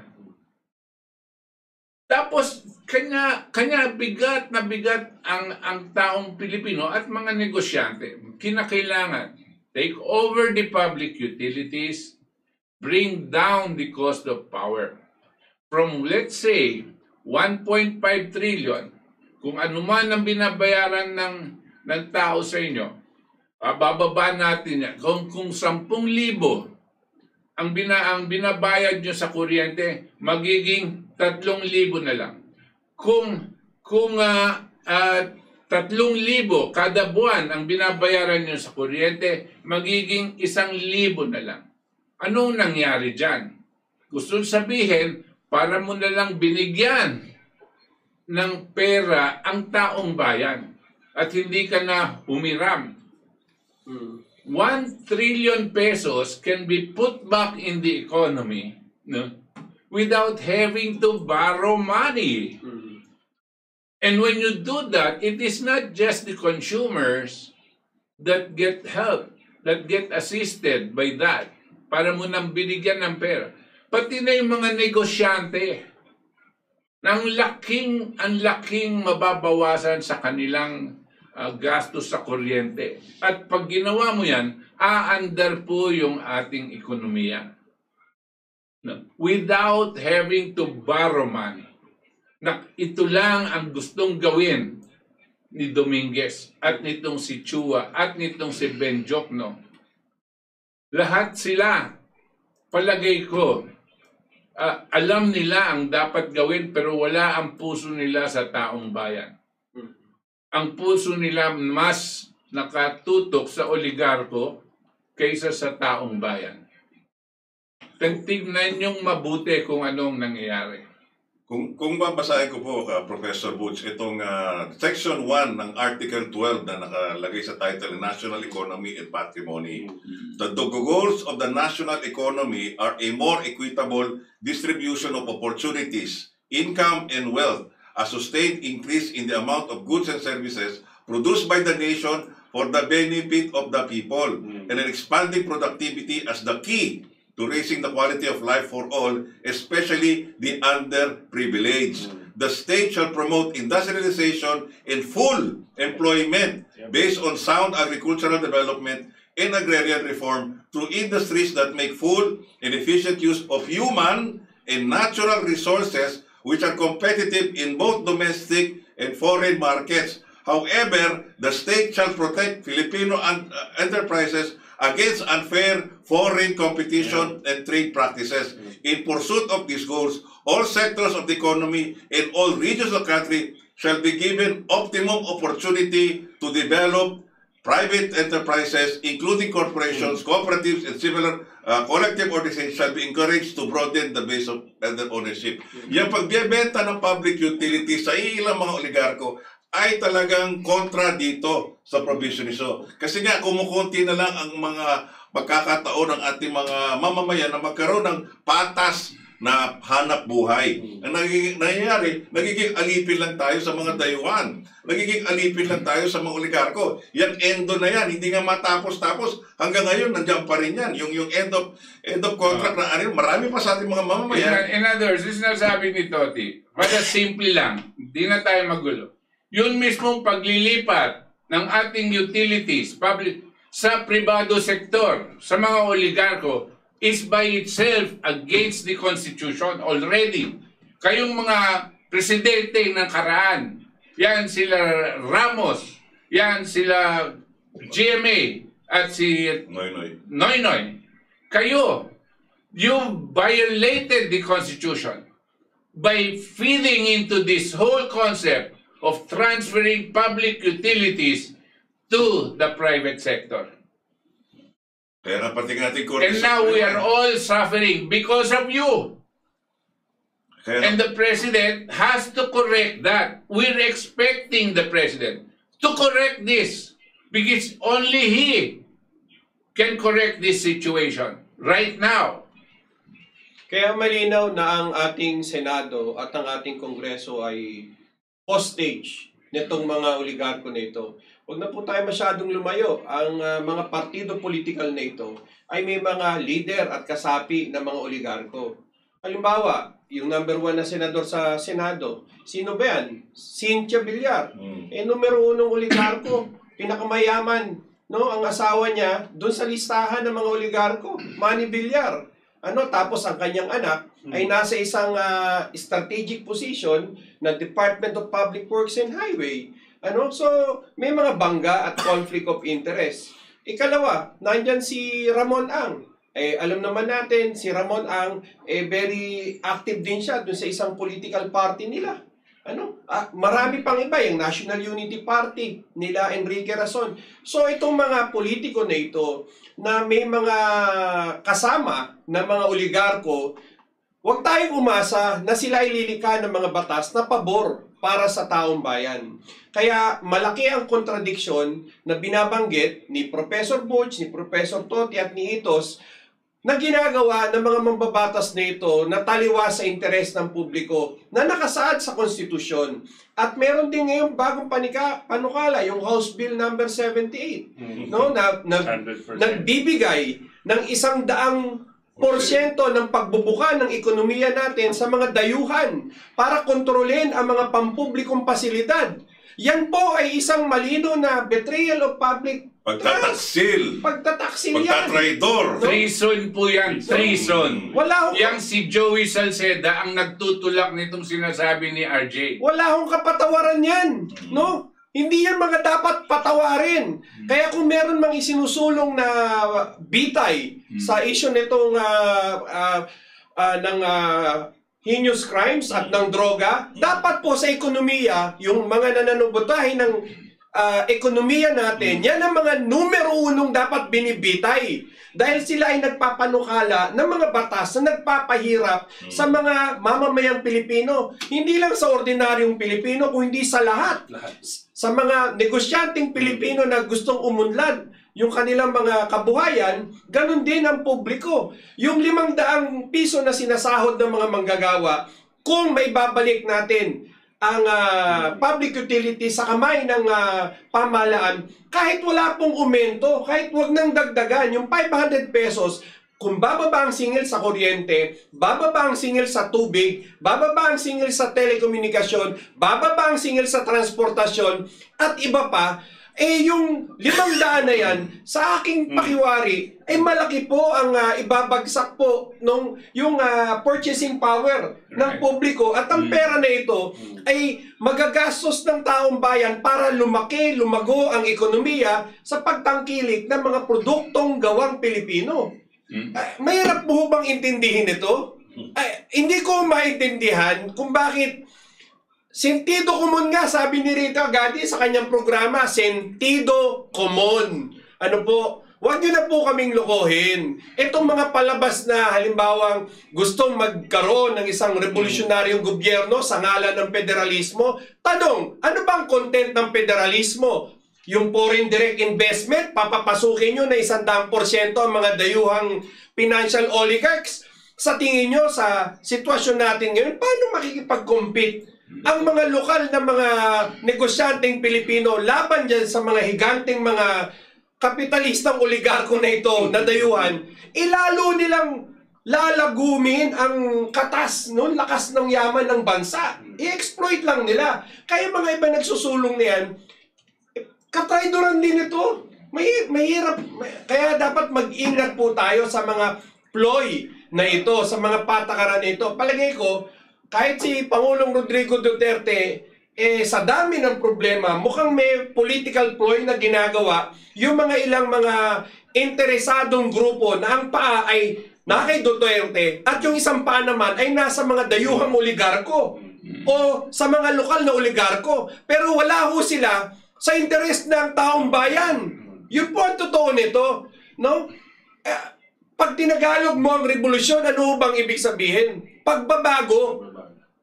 Tapos, kanya bigat na bigat ang taong Pilipino at mga negosyante. Kinakailangan, take over the public utilities, bring down the cost of power. From, let's say, 1.5 trillion, kung ano man ang binabayaran ng tao sa inyo, bababa natin yan. Kung 10,000 ang binabayad nyo sa kuryente, magiging 3,000 na lang. Kung 3,000 kada buwan ang binabayaran nyo sa kuryente, magiging 1,000 na lang. Anong nangyari dyan? Gusto sabihin, para mo na lang binigyan ng pera ang taong bayan at hindi ka na humiram. 1 trillion pesos can be put back in the economy, no, without having to borrow money. And when you do that, it is not just the consumers that get help, that get assisted by that, para mo nang binigyan ng pera. Pati na yung mga negosyante, ang laking mababawasan sa kanilang gastos sa kuryente. At pag ginawa mo yan, aandar po yung ating ekonomiya. No? Without having to borrow money. Ito lang ang gustong gawin ni Dominguez at nitong si Chua at nitong si Benjokno. Lahat sila, palagay ko, alam nila ang dapat gawin pero wala ang puso nila sa taong bayan. Ang puso nila mas nakatutok sa oligarko kaysa sa taong bayan. Tignan niyong mabuti kung anong nangyayari. Kung babasahin ko po, Professor Butch, itong Section 1 ng Article 12 na nakalagay sa title National Economy and Patrimony. The goals of the national economy are a more equitable distribution of opportunities, income, and wealth, a sustained increase in the amount of goods and services produced by the nation for the benefit of the people, and an expanding productivity as the key to raising the quality of life for all, especially the underprivileged. The state shall promote industrialization and full employment based on sound agricultural development and agrarian reform through industries that make full and efficient use of human and natural resources which are competitive in both domestic and foreign markets. However, the state shall protect Filipino enterprises against unfair foreign competition and trade practices. In pursuit of these goals, all sectors of the economy and all regions of the country shall be given optimum opportunity to develop. Private enterprises, including corporations, cooperatives, and similar collective organizations shall be encouraged to broaden the base of their ownership. Yung pagbibenta ng public utilities sa ilang mga oligarko ay talagang kontra dito sa provision nito. Kasi nga, kumukunti na lang ang mga pagkakataon ng ating mga mamamayan na magkaroon ng patas na hanap buhay. Ang nangyayari, nagiging alipin lang tayo sa mga dayuhan. Nagiging alipin lang tayo sa mga oligarko. Yan endo na yan, hindi nga matapos-tapos. Hanggang ngayon, nandiyan pa rin yan. Yung end of contract na marami pa sa ating mga mamamayan. In other words, sinasabi ni Toti, basta simple lang, hindi na tayo magulo. Yun mismong paglilipat ng ating utilities sa pribado sektor, sa mga oligarko, is by itself against the Constitution already. Kayong mga presidente ng karaan, yan sila Ramos, yan sila GMA, at si Noynoy. Kayo, you violated the Constitution by feeding into this whole concept of transferring public utilities to the private sector. Kaya nga pati nga ating And now we are all suffering because of you. And the President has to correct that. We're expecting the President to correct this because only he can correct this situation right now. Kaya malinaw na ang ating Senado at ang ating Kongreso ay hostage nitong mga oligarko na ito. Huwag na po tayo masyadong lumayo. Ang mga partido political na ito ay may mga leader at kasapi ng mga oligarko. Halimbawa, yung number 1 na senador sa Senado, sino ba yan? Cynthia Villar. Numero 1 oligarko, pinakamayaman. No? Ang asawa niya, doon sa listahan ng mga oligarko, Manny Villar. Tapos ang kanyang anak ay nasa isang strategic position na Department of Public Works and Highway. So may mga bangga at conflict of interest. Ikalawa, nandyan si Ramon Ang. Alam naman natin, si Ramon Ang very active din siya dun sa isang political party nila. Marami pang iba, yung National Unity Party nila Enrique Razon. So itong mga politiko na ito na may mga kasama na mga oligarko, huwag tayong umasa na sila ay lilikha ng mga batas na pabor para sa taong bayan. Kaya malaki ang kontradiksyon na binabanggit ni Professor Butch, ni Professor Toti at ni Itos na ginagawa ng mga mambabatas na ito na taliwas sa interes ng publiko na nakasaad sa konstitusyon. At meron din ngayong bagong panukala, yung House Bill number 78, no, na nagbibigay ng 100% ng pagbubuka ng ekonomiya natin sa mga dayuhan para kontrolin ang mga pampublikong pasilidad. Yan po ay isang malino na betrayal of public pagtataksil. Pagtataksil yan. Pagtatraidor. Treason po yan. Treason. Wala akong, Yang si Joey Salceda ang nagtutulak nitong sinasabi ni RJ. wala akong kapatawaran yan. No? Hindi yan mga dapat patawarin. Kaya kung meron mang isinusulong na bitay sa issue nitong heinous crimes at ng droga, dapat po sa ekonomiya, yung mga nananubutahin ng ekonomiya natin, yan ang mga numero 1 dapat binibitay. Dahil sila ay nagpapanukala ng mga batas na nagpapahirap sa mga mamamayang Pilipino. Hindi lang sa ordinaryong Pilipino, kundi sa lahat. Sa mga negosyanteng Pilipino na gustong umunlad yung kanilang mga kabuhayan, ganun din ang publiko. Yung 500 piso na sinasahod ng mga manggagawa, kung may babalik natin ang public utility sa kamay ng pamahalaan, kahit wala pong aumento, kahit wag nang dagdagan, yung 500 pesos, kung bababa ang singil sa kuryente, bababa ang singil sa tubig, bababa ang singil sa telekomunikasyon, bababa ang singil sa transportasyon, at iba pa, yung 500 na yan, sa aking pakiwari, malaki po ang ibabagsak po yung purchasing power ng publiko. At ang pera na ito ay magagastos ng taong bayan para lumago ang ekonomiya sa pagtangkilik ng mga produktong gawang Pilipino. Mahirap po bang intindihin ito? Hindi ko maintindihan kung bakit. Sentido común nga, sabi ni Rita Agati sa kanyang programa, sentido común. Ano po? Huwag nyo na po kaming lokohin. Itong mga palabas na halimbawang gustong magkaroon ng isang revolusyonaryong gobyerno sa ngalan ng federalismo, tanong, ano bang content ng federalismo? Yung foreign direct investment, papapasukin nyo na 100% ang mga dayuhang financial oligarchs. Sa tingin nyo, sa sitwasyon natin ngayon, paano makikipag-compete ang mga lokal na mga negosyanteng Pilipino laban dyan sa mga higanteng mga kapitalistang oligarko na ito na dayuhan, lalo nilang lalagumin ang lakas ng yaman ng bansa. I-exploit lang nila. Kaya mga iba nagsusulong niyan, katraidoran din ito. Mahirap. Kaya dapat mag-ingat po tayo sa mga ploy na ito, sa mga patakaran na ito. Palagay ko, kahit si Pangulong Rodrigo Duterte, sa dami ng problema, mukhang may political ploy na ginagawa yung mga ilang mga interesadong grupo na ang paa ay na kay Duterte at yung isang paa naman ay nasa mga dayuhang oligarko o sa mga lokal na oligarko. Pero wala ho sila sa interes ng taong bayan. Yun po ang totoo nito. No? Pag tinagalog mo ang revolusyon, ano bang ibig sabihin? Pagbabago.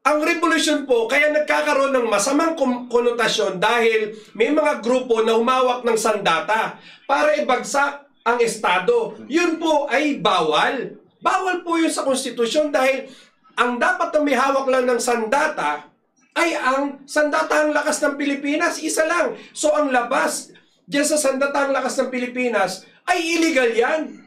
Ang revolusyon po, kaya nagkakaroon ng masamang konotasyon dahil may mga grupo na humawak ng sandata para ibagsak ang Estado. Yun po ay bawal. Bawal po yun sa konstitusyon dahil ang dapat na may hawak lang ng sandata ay ang sandatang lakas ng Pilipinas, isa lang. So ang labas diyan sa sandatang lakas ng Pilipinas ay illegal yan.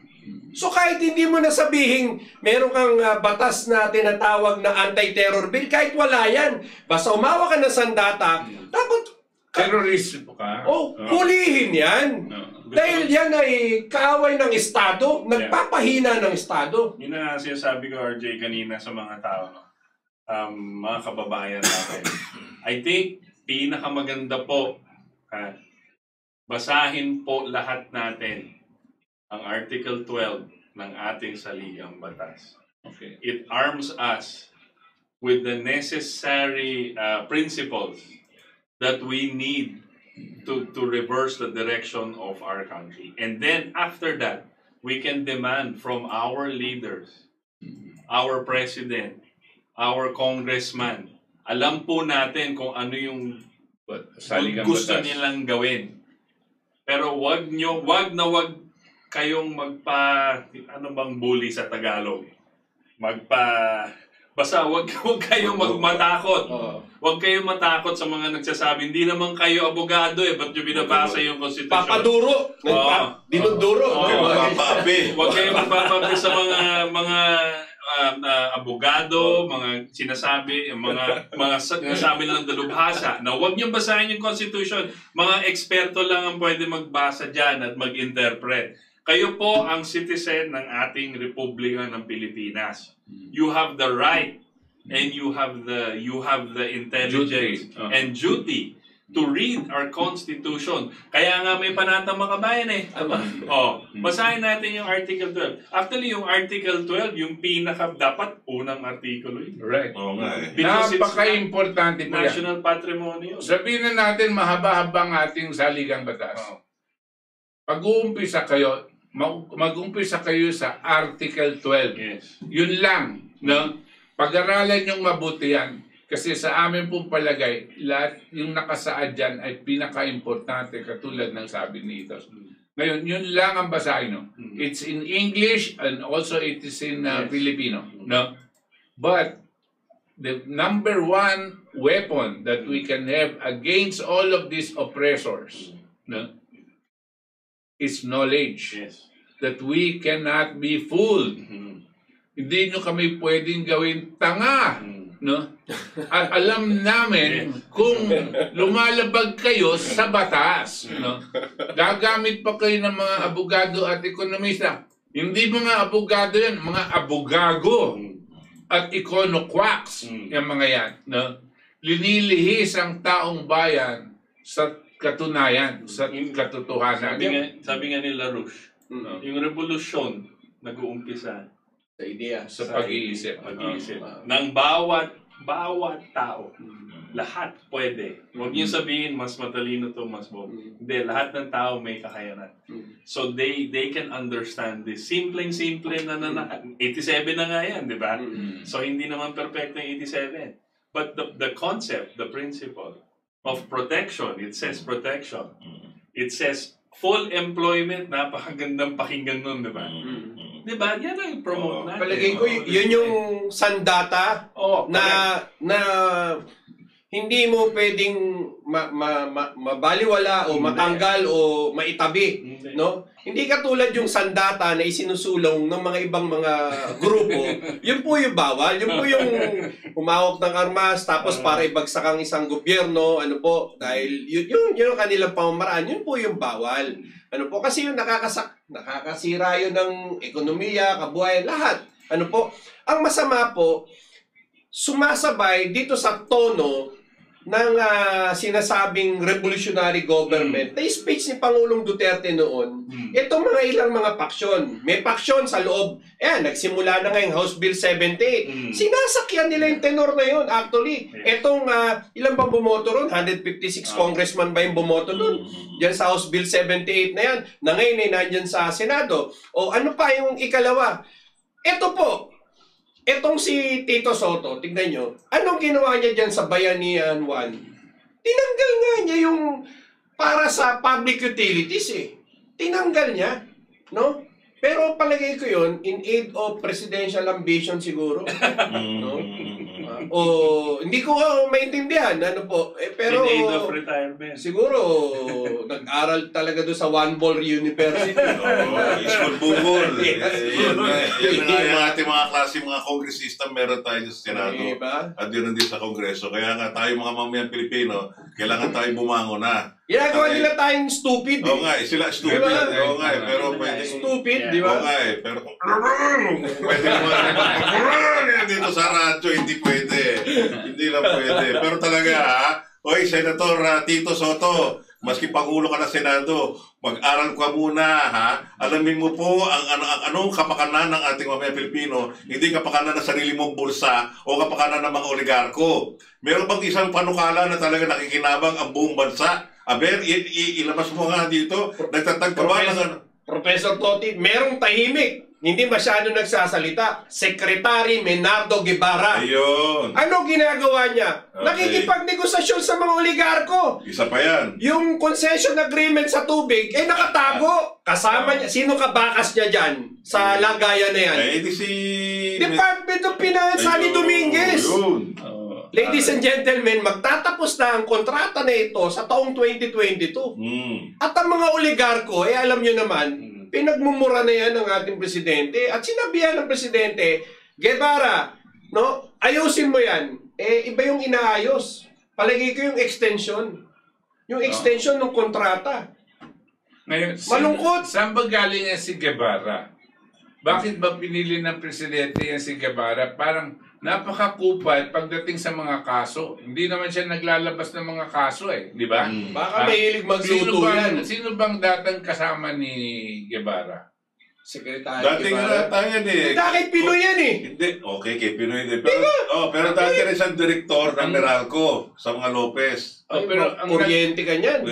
So kahit hindi mo na sabihin, meron kang batas na tinatawag na anti-terror bill, kahit wala yan. Basta umawa ka ng sandata, dapat terrorist ka. Hulihin yan. Dahil yan ay kaaway ng Estado, nagpapahina ng Estado. Yun na sinasabi ko, RJ, kanina sa mga tao, mga kababayan natin. I think, pinakamaganda po, basahin po lahat natin ang Article 12 ng ating saligang batas. Okay. It arms us with the necessary principles that we need to reverse the direction of our country. And then after that, we can demand from our leaders our president, our congressman, alam po natin kung ano yung gusto nilang gawin. Pero wag kayong ano bang bully sa Tagalog? Basta wag kayong matakot. Wag kayong matakot sa mga nagsasabi, hindi naman kayo abogado ba't nyo binabasa yung konstitusyon? Papaduro! Dinuduro! Papaapi! Wag kayong magpapapi sa mga abogado, mga sinasabi lang dalubhasa na huwag niyong basahin yung Constitution. Mga eksperto lang ang pwede magbasa dyan at mag-interpret. Kayo po ang citizen ng ating Republika ng Pilipinas. You have the right and you have the intelligence and duty to read our Constitution. Kaya nga may panatang makabayan basahin natin yung Article 12. Actually, yung Article 12, yung dapat unang artikulo yun. Right. Because napaka-importante po yan. National patrimony yun. Sabihin na natin, mahaba-habang ating saligang batas. Mag-uumpisa kayo sa Article 12. Yes. Yun lang. No? Pag-aralan yung mabuti yan. Kasi sa amin pong palagay, lahat yung nakasaad dyan ay pinaka-importante katulad ng sabi nito. Ngayon, yun lang ang basahin. No? It's in English and also it is in Filipino. No? But the number one weapon that we can have against all of these oppressors is knowledge. Yes. That we cannot be fooled. Hindi nyo kami pwedeng gawin tanga. No? Alam namin kung lumalabag kayo sa batas. No? Gagamit pa kayo ng mga abogado at ekonomista. Hindi mga abogado yan, mga abogago at ikonoquacks. Yung mga yan. No? Linilihis ang taong bayan sa katunayan, sa katotohanan. Sabi nga ni LaRouche, yung revolusyon nag-uumpisa sa ideya, sa pag-iisip. Ng bawat tao. Lahat pwede. Huwag niyo sabihin, mas matalino to, mas bobo. Hindi, lahat ng tao may kakayanan. So they can understand this. Simple na 87 na nga yan, di ba? So hindi naman perfecto yung 87. But the concept, the principle of protection, it says protection. It says full employment, napakagandang pakinggan nun, di ba? Diba? Yan ang promote natin. Palagay ko, yun yung sandata na hindi mo pwedeng mabaliwala o matanggal o maitabi. No? Hindi katulad yung sandata na isinusulong ng mga ibang mga grupo. Yun po yung bawal. Yun po yung humawak ng armas tapos para ibagsak ang isang gobyerno. Ano po? Dahil yun yung kanilang pamamaraan. Yun po yung bawal. Ano po? Kasi yung nakakasira yun ng ekonomiya, kabuhayan, lahat. Ano po? Ang masama po, sumasabay dito sa tono ng sinasabing revolutionary government. Na speech ni Pangulong Duterte noon, itong mga ilang mga paksyon. May paksyon sa loob. Nagsimula na ngayong House Bill 78. Sinasakyan nila yung tenor na yun. Actually, itong ilang bang bumoto ron? 156 congressman ba yung bumoto nun? Diyan sa House Bill 78 na yan. Na ngayon ay nandyan sa Senado. O ano pa yung ikalawa? Ito po. Etong si Tito Soto, tignan nyo, anong ginawa niya dyan sa Bayanihan 1? Tinanggal nga niya yung para sa public utilities Tinanggal niya, no? Pero palagay ko yun, in aid of presidential ambition siguro. No? O hindi ko maintindihan ano po pero in aid of retirement siguro nag-aral talaga doon sa One Ball University. School bungol. Yan ang ating mga klase mga kongresista meron tayo sa Senado at yun din sa Kongreso. Kaya nga tayo mga mamayang Pilipino kailangan tayo bumangon na. Ginagawa nila tayong stupid. Oo nga sila stupid. Oo nga pero pwede stupid, di ba? Oo nga pero pwede naman dito sa radyo hindi pwede. Hindi lang pwede. Pero talaga oy, Senator Tito Soto, maski Pangulo ka ng Senado, mag-aral ka muna, Alamin mo po anong kapakanan ng ating mamaya Pilipino, hindi kapakanan ng sarili mong bulsa o kapakanan ng mga oligarko. Meron bang isang panukala na talaga nakikinabang ang buong bansa? Aber, ilabas mo nga dito, nagtatagpa ba ng Professor Toti, merong tahimik. hindi masyado nagsasalita, Secretary Menardo Guevara. Ayun. Ano ginagawa niya? Okay. Nakikipagnegosasyon sa mga oligarko. Isa pa yan. Yung concession agreement sa tubig, nakatago. Kasama niya, sino kabakas niya dyan sa lagayan na yan? Eh, di si... Department of Finance, Sani Dominguez. Ayun. Ladies and gentlemen, magtatapos na ang kontrata na ito sa taong 2022. At ang mga oligarko, alam nyo naman, pinagmumura na yan ng ating presidente. At sinabihan ng presidente, Guevara, no, ayusin mo yan. Iba yung inaayos. Palagay ko yung extension. Yung extension ng kontrata. Ngayon, Malungkot. Saan ba galing yan si Guevara? Bakit ba pinili ng presidente yan si Guevara? Parang napakakupal pagdating sa mga kaso. Hindi naman siya naglalabas ng mga kaso di ba? Baka mahilig magluto yan. Sino bang datang kasama ni Guevara? Secretary Dating yan Dahil Pinoy yan Hindi, okay, kay Pinoy din. Pero dati rin siyang direktor ng Meralco sa mga Lopez. Pero ang kuryente ka niyan.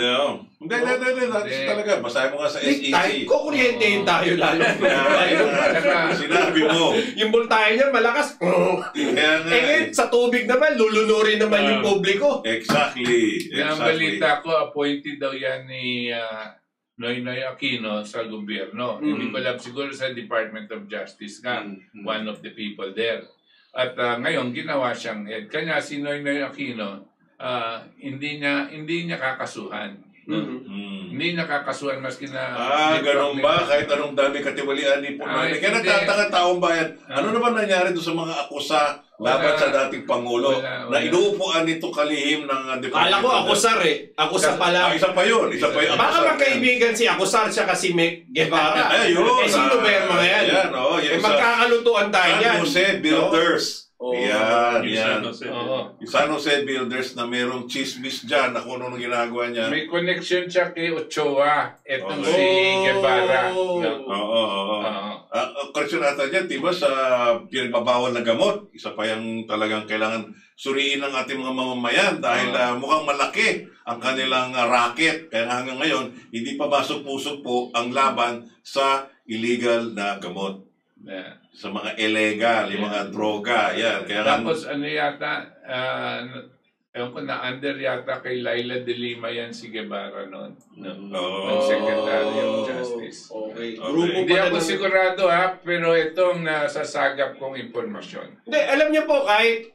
Hindi. Talaga, basahin mo nga sa SEC. Kukuryentehin tayo lalo. Sinabi mo. Yung voltahe niya malakas. Kaya nga. Sa tubig naman, lulunurin naman yung publiko. Exactly. Ang balita ko, appointed daw yan ni Noynoy Aquino sa gobyerno. Hindi ko alam, siguro sa Department of Justice nga, one of the people there. At ngayon, ginawa siyang head. Kanya si Noynoy Aquino, hindi niya kakasuhan. Hindi niya kakasuhan maski na... ganun ba? Kahit anong dami katiwalian ni Punay. Kaya nagtataka taong bayan, ano naman nangyari doon sa mga akusa laban sa dating Pangulo na inuupuan nito kalihim ng Department? Kala ko akusar Akusa pala. Isa pa yun. Baka magkaibigan si akusar siya kasi Guevara. Ayun. Sino ba yung mga yan? Magkakalutuan tayo yan. San Jose Builders. Yan. Oo. Yung San Jose Builders na merong chismis dyan na kung anong ginagawa niya. May connection siya kay Ochoa. Etong si Guevara. Correction natin dyan, diba sa pinagbabawal na gamot, isa pa yung talagang kailangan suriin ng ating mga mamamayan dahil mukhang malaki ang kanilang racket. Kaya hanggang ngayon, hindi pa masok-pusok po ang laban sa illegal na gamot. Sa mga illegal, yung mga droga, yan. Kaya tapos ano yata, ewan ko na under yata kay Laila de Lima yan si Guevara noon. Ng Secretary of Justice. Okay. Hindi ako sigurado pero itong nasasagap kong impormasyon. Hindi, alam niyo po, kahit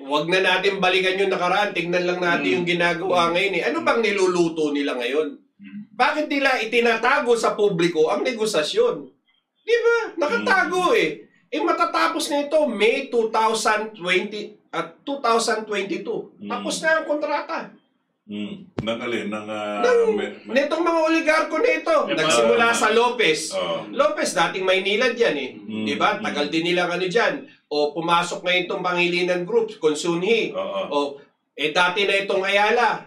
wag na natin balikan yung nakaraan, tignan lang natin yung ginagawa ngayon. Ano bang niluluto nila ngayon? Bakit nila itinatago sa publiko ang negosasyon? Diba? Nakatago matatapos na ito May 2020 at 2022. Tapos na ang kontrata. Netong mga oligarko na ito. Nagsimula sa Lopez. Lopez, dating Maynilad yan Diba? Tagal din nilang dyan. O pumasok ngayon itong Pangilinan Group, Consunhi. Dati na itong Ayala.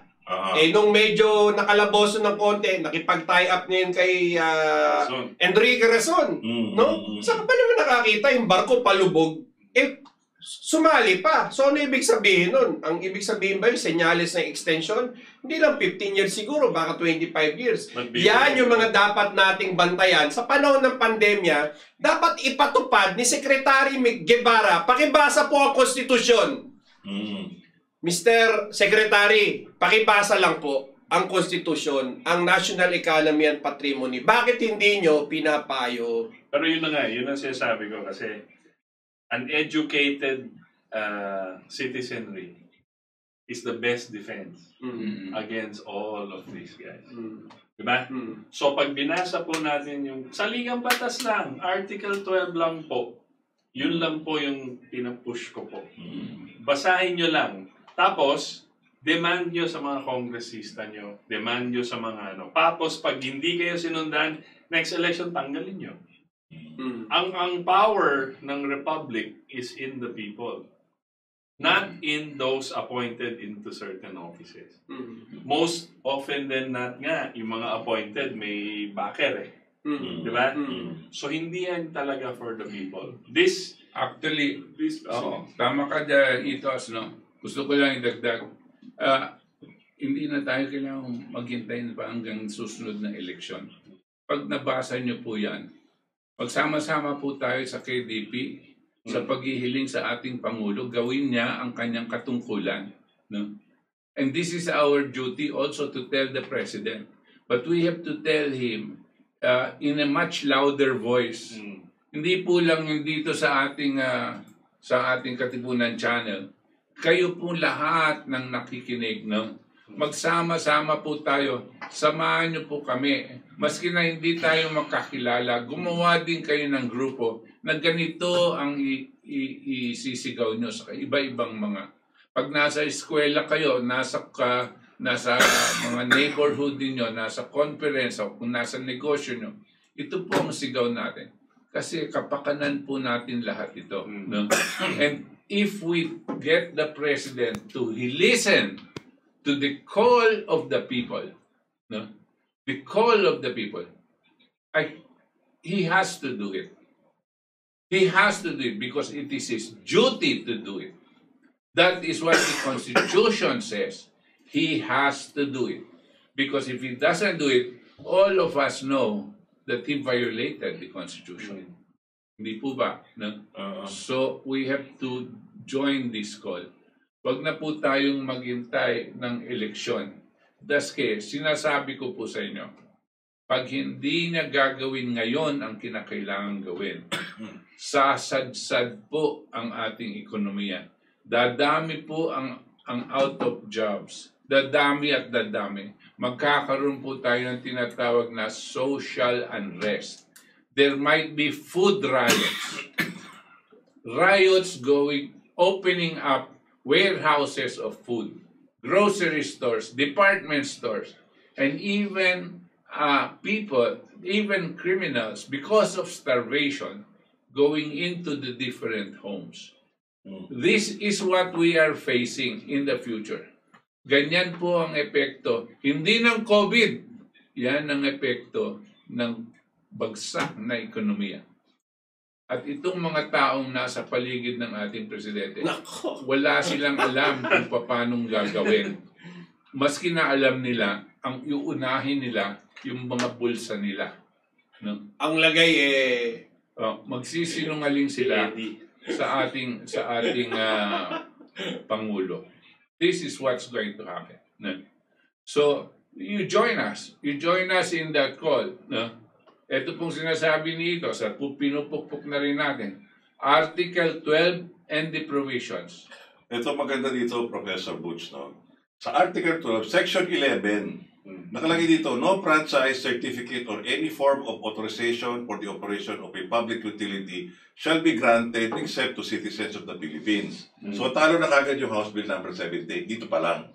Nung medyo nakalaboso ng konti, nakipag-tie up niya kay Enrique Rason. No? Saan pa naman nakakita yung barko palubog? Sumali pa. So ano ibig sabihin nun? Ang ibig sabihin ba yung senyales ng extension? Hindi lang 15 years siguro, baka 25 years. Yan yung mga dapat nating bantayan. Sa panahon ng pandemya, dapat ipatupad ni Secretary Guevara. Pakibasa po ang konstitusyon. Mr. Secretary, pakibasa lang po ang konstitusyon, ang national economy and patrimony. Bakit hindi nyo pinapayo? Pero yun na nga, yun ang sinasabi ko kasi uneducated citizenry is the best defense against all of these guys. Diba? So pag binasa po natin yung saligang batas lang, Article 12 lang po, yun lang po yung pinapush ko po. Basahin nyo lang. Tapos, demand nyo sa mga kongresista nyo, demand nyo sa mga Tapos, pag hindi kayo sinundan, next election, tanggalin nyo. Ang power ng republic is in the people. Not in those appointed into certain offices. Most often than not nga, yung mga appointed may backer Diba? So, hindi yan talaga for the people. Tama ka dyan, Itos, Gusto ko lang idagdag. Hindi na tayo kailangang maghintay pa hanggang susunod na eleksyon. Pag nabasa nyo po yan, Magsama-sama po tayo sa KDP sa paghihiling sa ating Pangulo, gawin niya ang kanyang katungkulan. No? And this is our duty also to tell the President. But we have to tell him in a much louder voice. Hindi po lang yung dito sa ating Katipunan channel. Kayo po lahat ng nakikinig, no? Magsama-sama po tayo. Samahan niyo po kami. Maski na hindi tayo magkakilala, gumawa din kayo ng grupo na ganito ang isisigaw nyo sa iba-ibang mga. Pag nasa eskwela kayo, nasa mga neighborhood niyo, nasa conference, o kung nasa negosyo nyo, ito po ang sigaw natin. Kasi kapakanan po natin lahat ito. No? And if we get the President to listen to the call of the people, no? The call of the people, he has to do it. He has to do it because it is his duty to do it. That is what the Constitution says. He has to do it. Because if he doesn't do it, all of us know that he violated the Constitution. Hindi po ba? No? So we have to join this call. Wag na po tayong maghintay ng eleksyon. Daske, sinasabi ko po sa inyo, pag hindi niya gagawin ngayon ang kinakailangan gawin, sasadsad po ang ating ekonomiya. Dadami po ang out of jobs. Dadami at dadami. Magkakaroon po tayo ng tinatawag na social unrest. There might be food riots. Riots opening up warehouses of food, grocery stores, department stores, and even people, even criminals, because of starvation, going into the different homes. This is what we are facing in the future. Ganyan po ang epekto, hindi ng COVID, yan ang epekto ng bagsak na ekonomiya. At itong mga taong nasa paligid ng ating presidente, wala silang alam kung paano gagawin. Maski na alam nila, ang iuunahin nila yung mga bulsa nila. No? Ang lagay magsisinungaling sila sa ating Pangulo. This is what's going to happen. No? So, you join us. You join us in that call. No? Ito pong sinasabi nito, sa pinupukpuk na rin natin. Article 12 and the provisions. Ito maganda dito, Professor Butch, no? Sa Article 12, Section 11, nakalagay dito, no franchise certificate or any form of authorization for the operation of a public utility shall be granted except to citizens of the Philippines. So talo na kagad yung House Bill number 17, dito pa lang.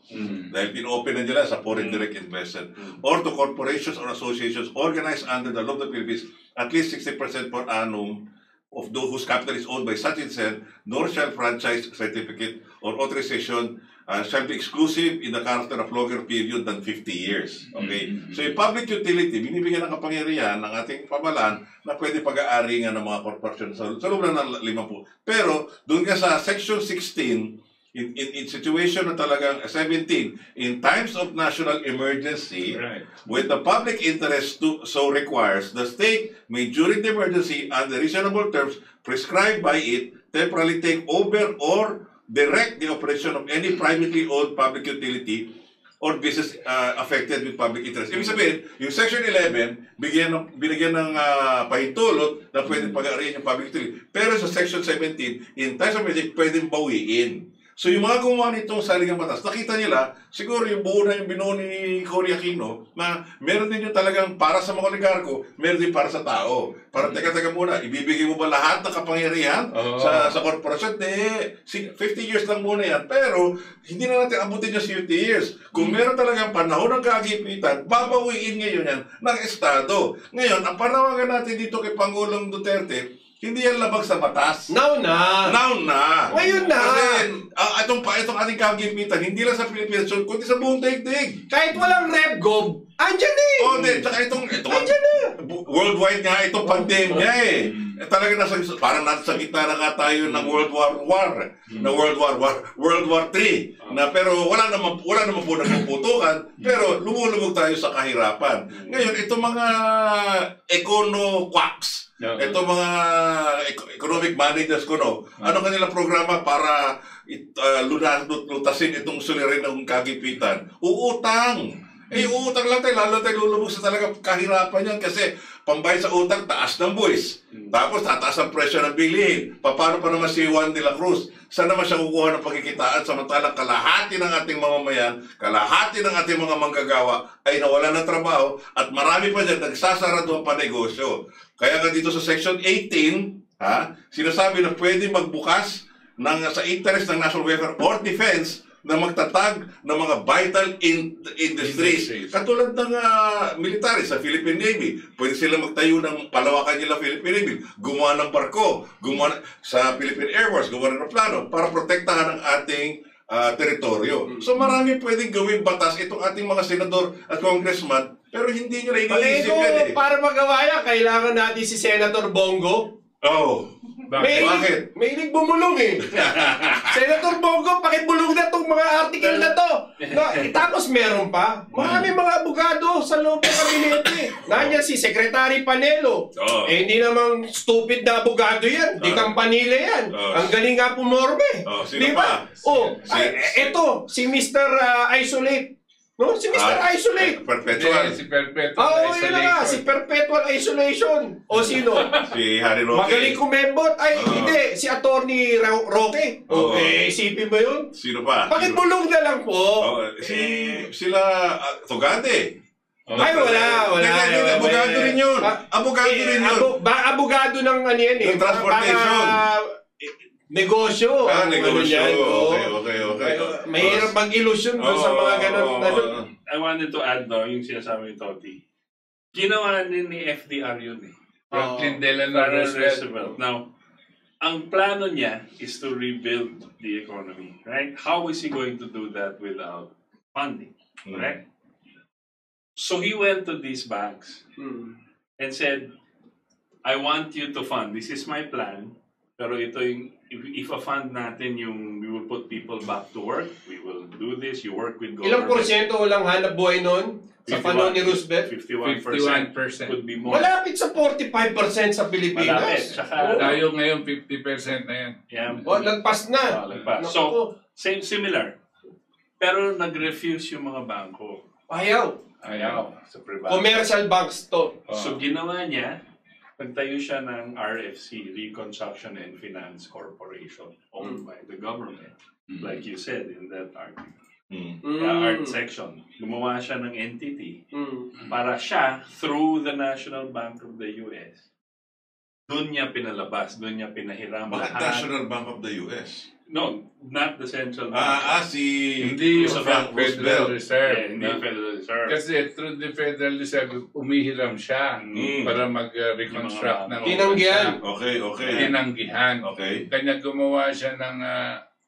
Dahil pin-open na nila sa foreign direct investment or to corporations or associations organized under the law of the Philippines at least 60% per annum of those whose capital is owned by such instead, nor shall franchise certificate or authorization shall be exclusive in the character of longer period than 50 years. Okay? So yung public utility, binibigyan ng kapangyarihan ng ating pamahalaan na pwede pag-aari nga ng mga korporasyon sa loob na ng 50. Pero doon ka sa Section 16, in situation na talagang 17, in times of national emergency, Right. when the public interest so requires, the state may during the emergency under reasonable terms prescribed by it temporarily take over or direct the operation of any privately owned public utility or business affected with public interest. Ibig sabihin, yung Section 11, binigyan ng pahintulot na pwedeng pag-aariin yung public utility. Pero sa Section 17, in times of emergency, pwedeng bawiin. So yung mga gumawa nitong saligang batas, nakita nila, siguro yung buo na yung binuo ni Cory Aquino, na meron din yung talagang para sa mga oligarko, meron din para sa tao. Para teka muna, ibibigay mo ba lahat ng kapangyarihan sa korporasyon? 50 years lang muna yan. Pero hindi na natin abutin yung 50 years. Kung meron talagang panahon ng kagipitan, babawiin ngayon yan ng Estado. Ngayon, ang panawagan natin dito kay Pangulong Duterte, hindi yan labag sa batas. Now na! Ngayon na! Kasi itong ating kagipitan, hindi lang sa Philippines, kundi sa buong daigdig. Kahit walang RevGov, andyan eh! Tsaka itong Andyan na! worldwide nga itong pandemya eh. talaga parang nasa gitna na nga tayo ng World War III. Pero wala naman po nagpuputukan, pero lumulubog tayo sa kahirapan. Ngayon, itong mga econo-quacks, itong mga economic managers ano kanilang programa para lutasin itong sulirin ng kagipitan? Uutang! Uutang lang tayo, lalo tayo lulubog sa talaga kahirapan yan kasi pambayad sa utang, taas ng buwis. Tapos tataas ang presyo ng bilihin. Paano pa naman si Juan de la Cruz? Saan naman siya kukuha ng pagkikitaan samantalang kalahati ng ating mamamayan, kalahati ng ating mga manggagawa ay nawalan ng trabaho at marami pa dyan nagsasarado ang panegosyo. Kaya nga dito sa Section 18, sinasabi na pwede magbukas sa interest ng National Welfare or Defense na magtatag ng mga vital industries. Katulad ng military sa Philippine Navy. Pwede sila magtayo ng palawakan nila Philippine Navy. Gumawa ng barko. Sa Philippine Air Force, gumawa ng plano para protektahan ang ating teritoryo. So marami pwedeng gawing batas itong ating mga senador at congressman, pero hindi nyo na iniisip yan para magawa yan, kailangan natin si Senator Bongo. Bakit? May bumulong Senator Bongo, pakibulong na itong mga article na to. Tapos meron pa, marami mga abogado sa loob ng kabinete. Nandiyan si Secretary Panelo. Hindi namang stupid na abogado yan. Di Campanile yan. Ang galing nga pumorme. Sino pa? Ito, si Mr. Isolate. Si Mr. Isolate. Perpetual. Si Perpetual Isolation. Si Perpetual Isolation. O sino? Si Harry Roque. Magaling kumembot. Hindi, si Attorney Roque. Isipin mo yun? Sino pa? Pakibulong na lang po. Sila Tugante. Wala. Abogado rin yun. Abogado ng ano yan Ng transportation. Negosyo. Negosyo. Okay. Mahirap mag-illusion sa mga ganun. I wanted to add yung sinasabi ni Toti. Ginawa ni FDR yun Franklin Delano Roosevelt. Now, ang plano niya is to rebuild the economy, right? How is he going to do that without funding, correct? So he went to these banks and said, I want you to fund. This is my plan. Pero ito yung, if a fund natin yung, we will put people back to work, we will do this, you work with government. Ilang porsyento walang hanap buhay nun? Sa panahon ni Roosevelt? 51% could be more. Malapit sa 45% sa Pilipinas. Malapit. Tayo ngayon 50% na yan. Lagpas na. So, similar. Pero nag-refuse yung mga bangko. Ayaw. Sa private. Commercial banks to. So ginawa niya, nagtayo siya ng RFC, Reconstruction and Finance Corporation, owned by the government. Like you said in that article. Art section. Gumawa siya ng entity para siya, through the National Bank of the US, doon niya pinalabas, doon niya pinahiram lahat. National Bank of the US? No, not the central bank. Hindi yung Federal Reserve. Hindi yung Federal Reserve. Kasi through the Federal Reserve, umihiram siya para mag-reconstruct ng... Tinanggihan. Okay. Tinanggihan. Okay. Kanya gumawa siya ng...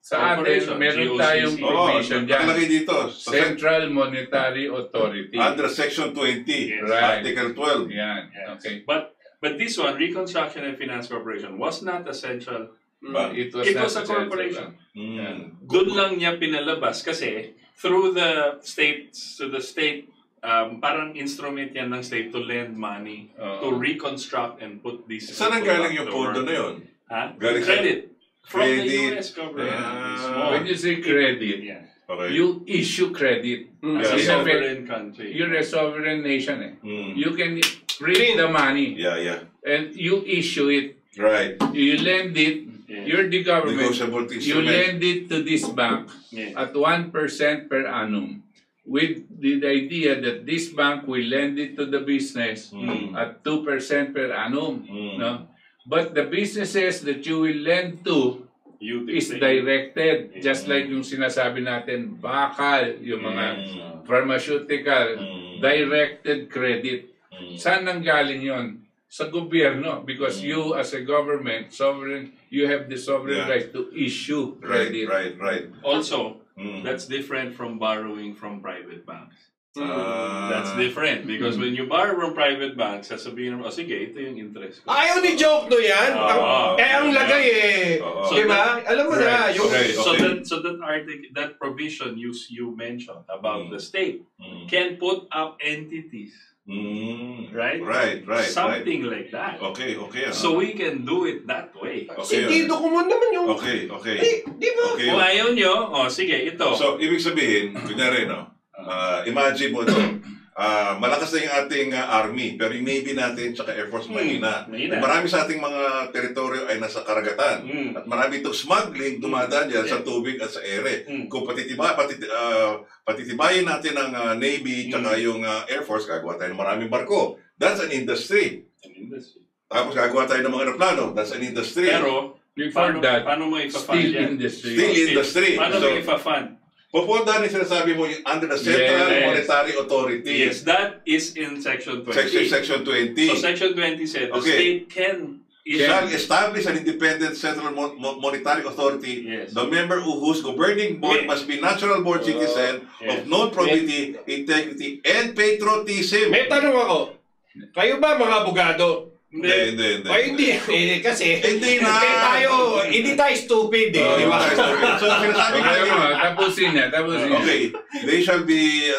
sa atin, meron tayong provision dyan. Nakalagay dito. Central Monetary Authority. Under Section 20. Right. Article 12. Yan. Okay. But this one, Reconstruction and Finance Corporation, was not a central. It was a corporation. Doon lang niya pinalabas kasi through the states, to the state, parang instrument yan ng state to lend money to reconstruct and put these. Saan ang galing yung pondo na yun? Galing credit. From the US government. When you say credit, you issue credit. As a sovereign country. You're a sovereign nation. You can print the money. And you issue it. Right. You lend it. You're the government. You lend it to this bank at 1% per annum, with the idea that this bank will lend it to the business at 2% per annum. No? But the businesses that you will lend to is directed, just like yung sinasabi natin, bakal, yung mga pharmaceutical, directed credit. Saan nanggaling yon? Sa gobyerno, because you as a government, sovereign, you have the sovereign right to issue credit. Right. Also, that's different from borrowing from private banks. That's different. Because when you borrow from private banks, sasabihin mo, sige, ito yung interest ko. Ayaw ni joke no yan. Ang lagay So diba? Alam mo na. Yung, So that article, that provision you mentioned about the state can put up entities. Right? Right. Something like that. Okay. So we can do it that way. Sentido ko mo naman yung... Okay. Di ba? Okay. Kung ayaw nyo, sige, ito. So, ibig sabihin, kunyari, no? Imagine mo ito. Malakas na yung ating army, pero yung navy natin tsaka air force mahina. Marami sa ating mga teritoryo ay nasa karagatan. At marami itong smuggling dumadaan dyan sa tubig at sa ere. Kung patitibayin natin ang navy tsaka yung air force, gagawa tayo ng maraming barko. That's an industry. Tapos gagawa tayo ng mga aeroplano. That's an industry. Pero, paano mo ipa-fund yan? Steel industry. Paano mo ipa-fund? Pupunta na sinasabi mo under the Central Monetary Authority. Yes, that is in Section 20. Section 20. So Section 20 said the state shall establish an independent Central Monetary Authority. The member whose governing board must be natural born citizen of known probity, integrity, and patriotism. May tanong ako. Kayo ba mga abogado? Hindi. Hindi. Kasi hindi tayo stupid di ba? So, sinasabi ko tapusin niya. Okay. They shall be,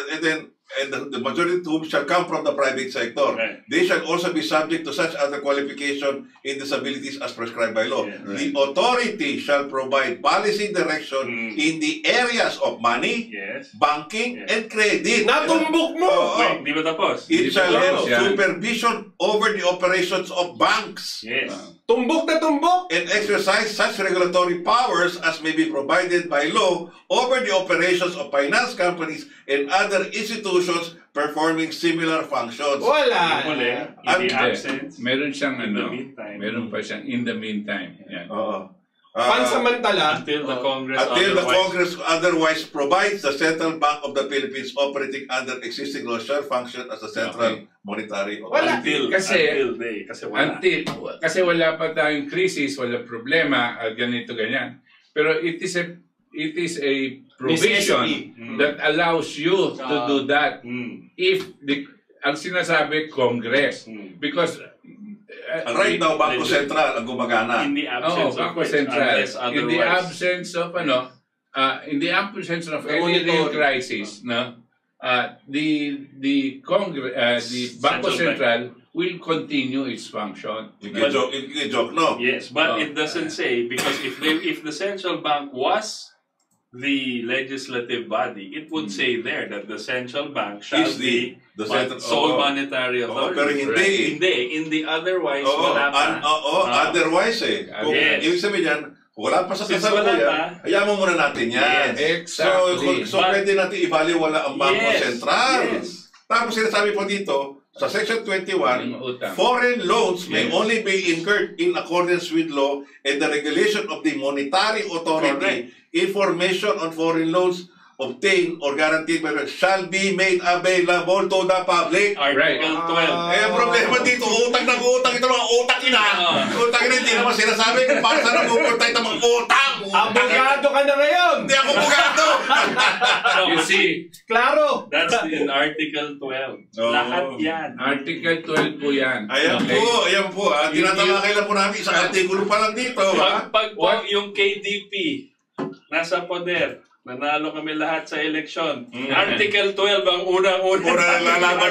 and the majority of whom shall come from the private sector. They shall also be subject to such other qualification in disabilities as prescribed by law. The authority shall provide policy direction in the areas of money, banking, and credit. Natumbok mo! Wait, di ba tapos? It shall have supervision over the operations of banks. Tumbok na tumbok! And exercise such regulatory powers as may be provided by law over the operations of finance companies and other institutions performing similar functions. Wala! In the absence. Meron siyang meron pa siyang in the meantime. Yan. Pansamantala. Until the Congress otherwise provides, the Central Bank of the Philippines operating under existing law shall function as a central monetary authority. Kasi wala pa tayong crisis, wala problema, ganito ganyan. Pero it is a provision that allows you to do that if ang sinasabi Congress, because right now Bangko Sentral ang gumagana. In the absence of in the absence of in the absence of any real crisis, the Bangko Central will continue its function. Joke, no? Yes, but it doesn't say, because if the central bank was the legislative body, it would say there that the central bank shall be the sole monetary authority. Pero hindi. Otherwise, wala pa. Otherwise ibig sabihin yan, wala pa sa kasalukuyan, hayaan mo muna natin yan. Exactly. So pwede natin ibaliwala ang Bangko Sentral. Tapos sinasabi po dito, sa Section 21, foreign loans may only be incurred in accordance with law and the regulation of the monetary authority. Information on foreign loans obtained or guaranteed by shall be made available to the public. Article 12. Problema dito, utang ng utang. Ito mga utang ina. Utang ina, hindi naman sinasabi kung para saan napupunta itong mga utang. Abogado ka na ngayon. Hindi ako abogado. You see, klaro. That's in Article 12. Lahat yan. Article 12 po yan. Ayan po. Tinatalakay lang po namin isang artikulo pa lang dito. Pag yung KDP nasa poder, nanalo kami lahat sa eleksyon. Article 12 ang unang-una.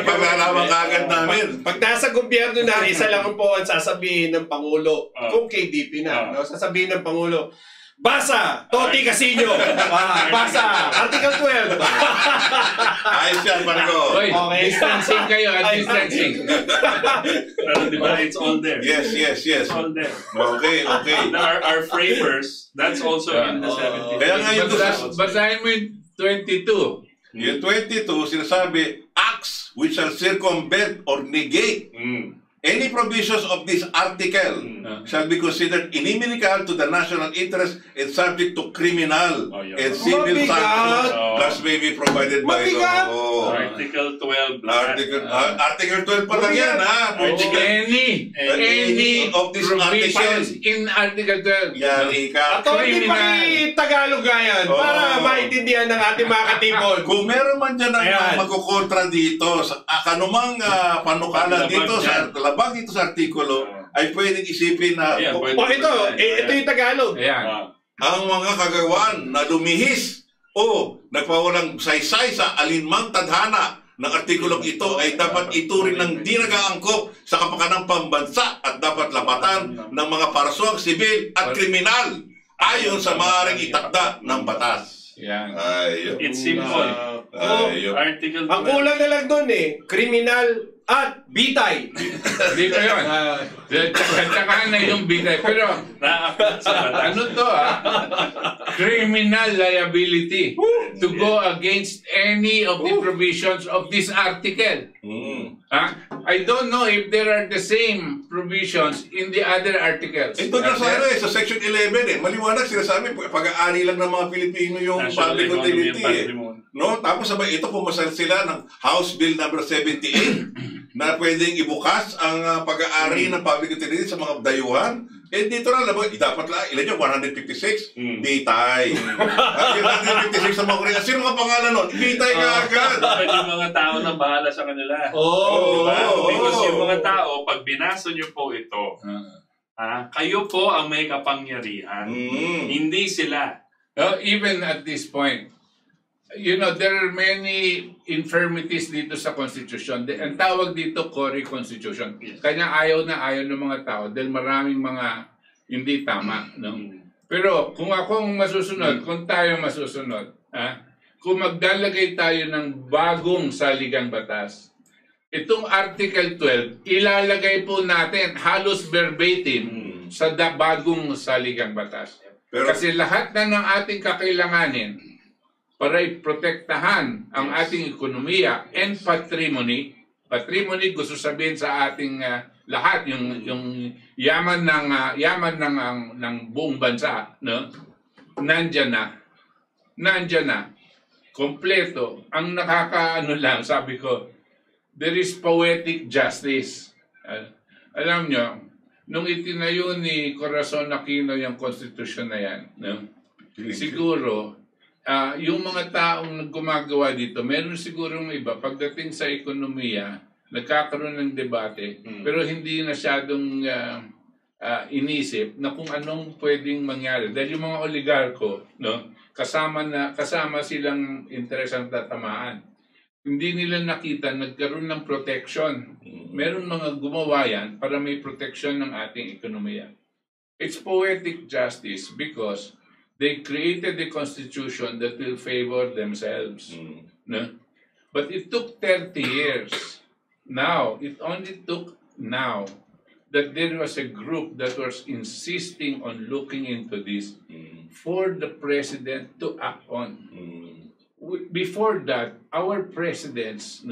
Paglalaban kaagad namin. Pag nasa gobyerno na, isa lang po ang sasabihin ng Pangulo. Kung KDP na, sasabihin ng Pangulo, basa! Toti Casino! Basa! Article 12! Ayos yan, Marco. Distancing kayo at distancing. Pero di ba, it's all there. Yes. It's all there. Okay. Our framers, that's also in the 70s. Kaya nga yung basahin mo yung 22. Yung 22, sinasabi, acts which shall circumvent or negate any provisions of this article shall be considered inimical to the national interest and subject to criminal and civil sanctions as may be provided by law. Article 12. Article 12 pa lang yan, ha? Any of these provisions articles. in Article 12. Yari ka. Attorney pa Tagalog yan para maintindihan ng ating mga katipon. Kung meron man dyan ang magkukontra dito, kanumang panukala dito, sa labag dito sa artikulo, ay pwedeng isipin na ito yung Tagalog. Ang mga kagawaan na lumihis o nagpawalang saysay sa alinmang tadhana ng artikulong ito ay dapat ituring ng di nag-aangkop sa kapakanang pambansa at dapat lapatan ng mga paraswang sibil at kriminal ayon sa maaaring itakda ng batas. It's simple. Article 12. Ang kulang na lang doon kriminal at bitay. Dito yun. Tsaka na yung bitay. Pero, ano to criminal liability to go against any of the provisions of this article. I don't know if there are the same provisions in the other articles. Ito na sa section 11 maliwanag sinasabi, pag-aari lang ng mga Pilipino yung public utility no? Tapos sabay ito pumasal sila ng House Bill number 78 na pwedeng ibukas ang pag-aari ng public utility sa mga dayuhan. Dito na dapat ilan yung 156? Bitay. At yung 156 sa mga Korea. Sino mga pangalan nun? Bitay ka agad. Yung mga tao na bahala sa kanila. Because yung mga tao, pag binasa nyo po ito, kayo po ang may kapangyarihan. Hindi sila. Even at this point, there are many infirmities dito sa Constitution. Ang tawag dito, Cory Constitution. Kanya ayaw ng mga tao dahil maraming mga hindi tama. No? Pero kung akong masusunod, kung tayo masusunod, kung magdalagay tayo ng bagong saligang batas, itong Article 12, ilalagay po natin halos verbatim sa bagong saligang batas. Kasi lahat na ng ating kakailanganin para iprotektahan ang ating ekonomiya and patrimony. Patrimony gusto sabihin sa ating lahat yung yaman ng buong bansa, no? Nandiyan na. Kompleto. Ang nakakaano lang, sabi ko, there is poetic justice. Alam nyo, nung itinayo ni Corazon Aquino yung constitution na yan, no? Siguro yung mga taong gumagawa dito, meron sigurong iba, pagdating sa ekonomiya, nagkakaroon ng debate, pero hindi masyadong inisip na kung anong pwedeng mangyari. Dahil yung mga oligarko, no, kasama silang interes ang tatamaan. Hindi nila nakita, nagkaroon ng protection. Meron mga gumawa yan para may protection ng ating ekonomiya. It's poetic justice because they created a constitution that will favor themselves. No? But it took 30 years. Now, it only took now that there was a group that was insisting on looking into this for the president to act on. Before that, our presidents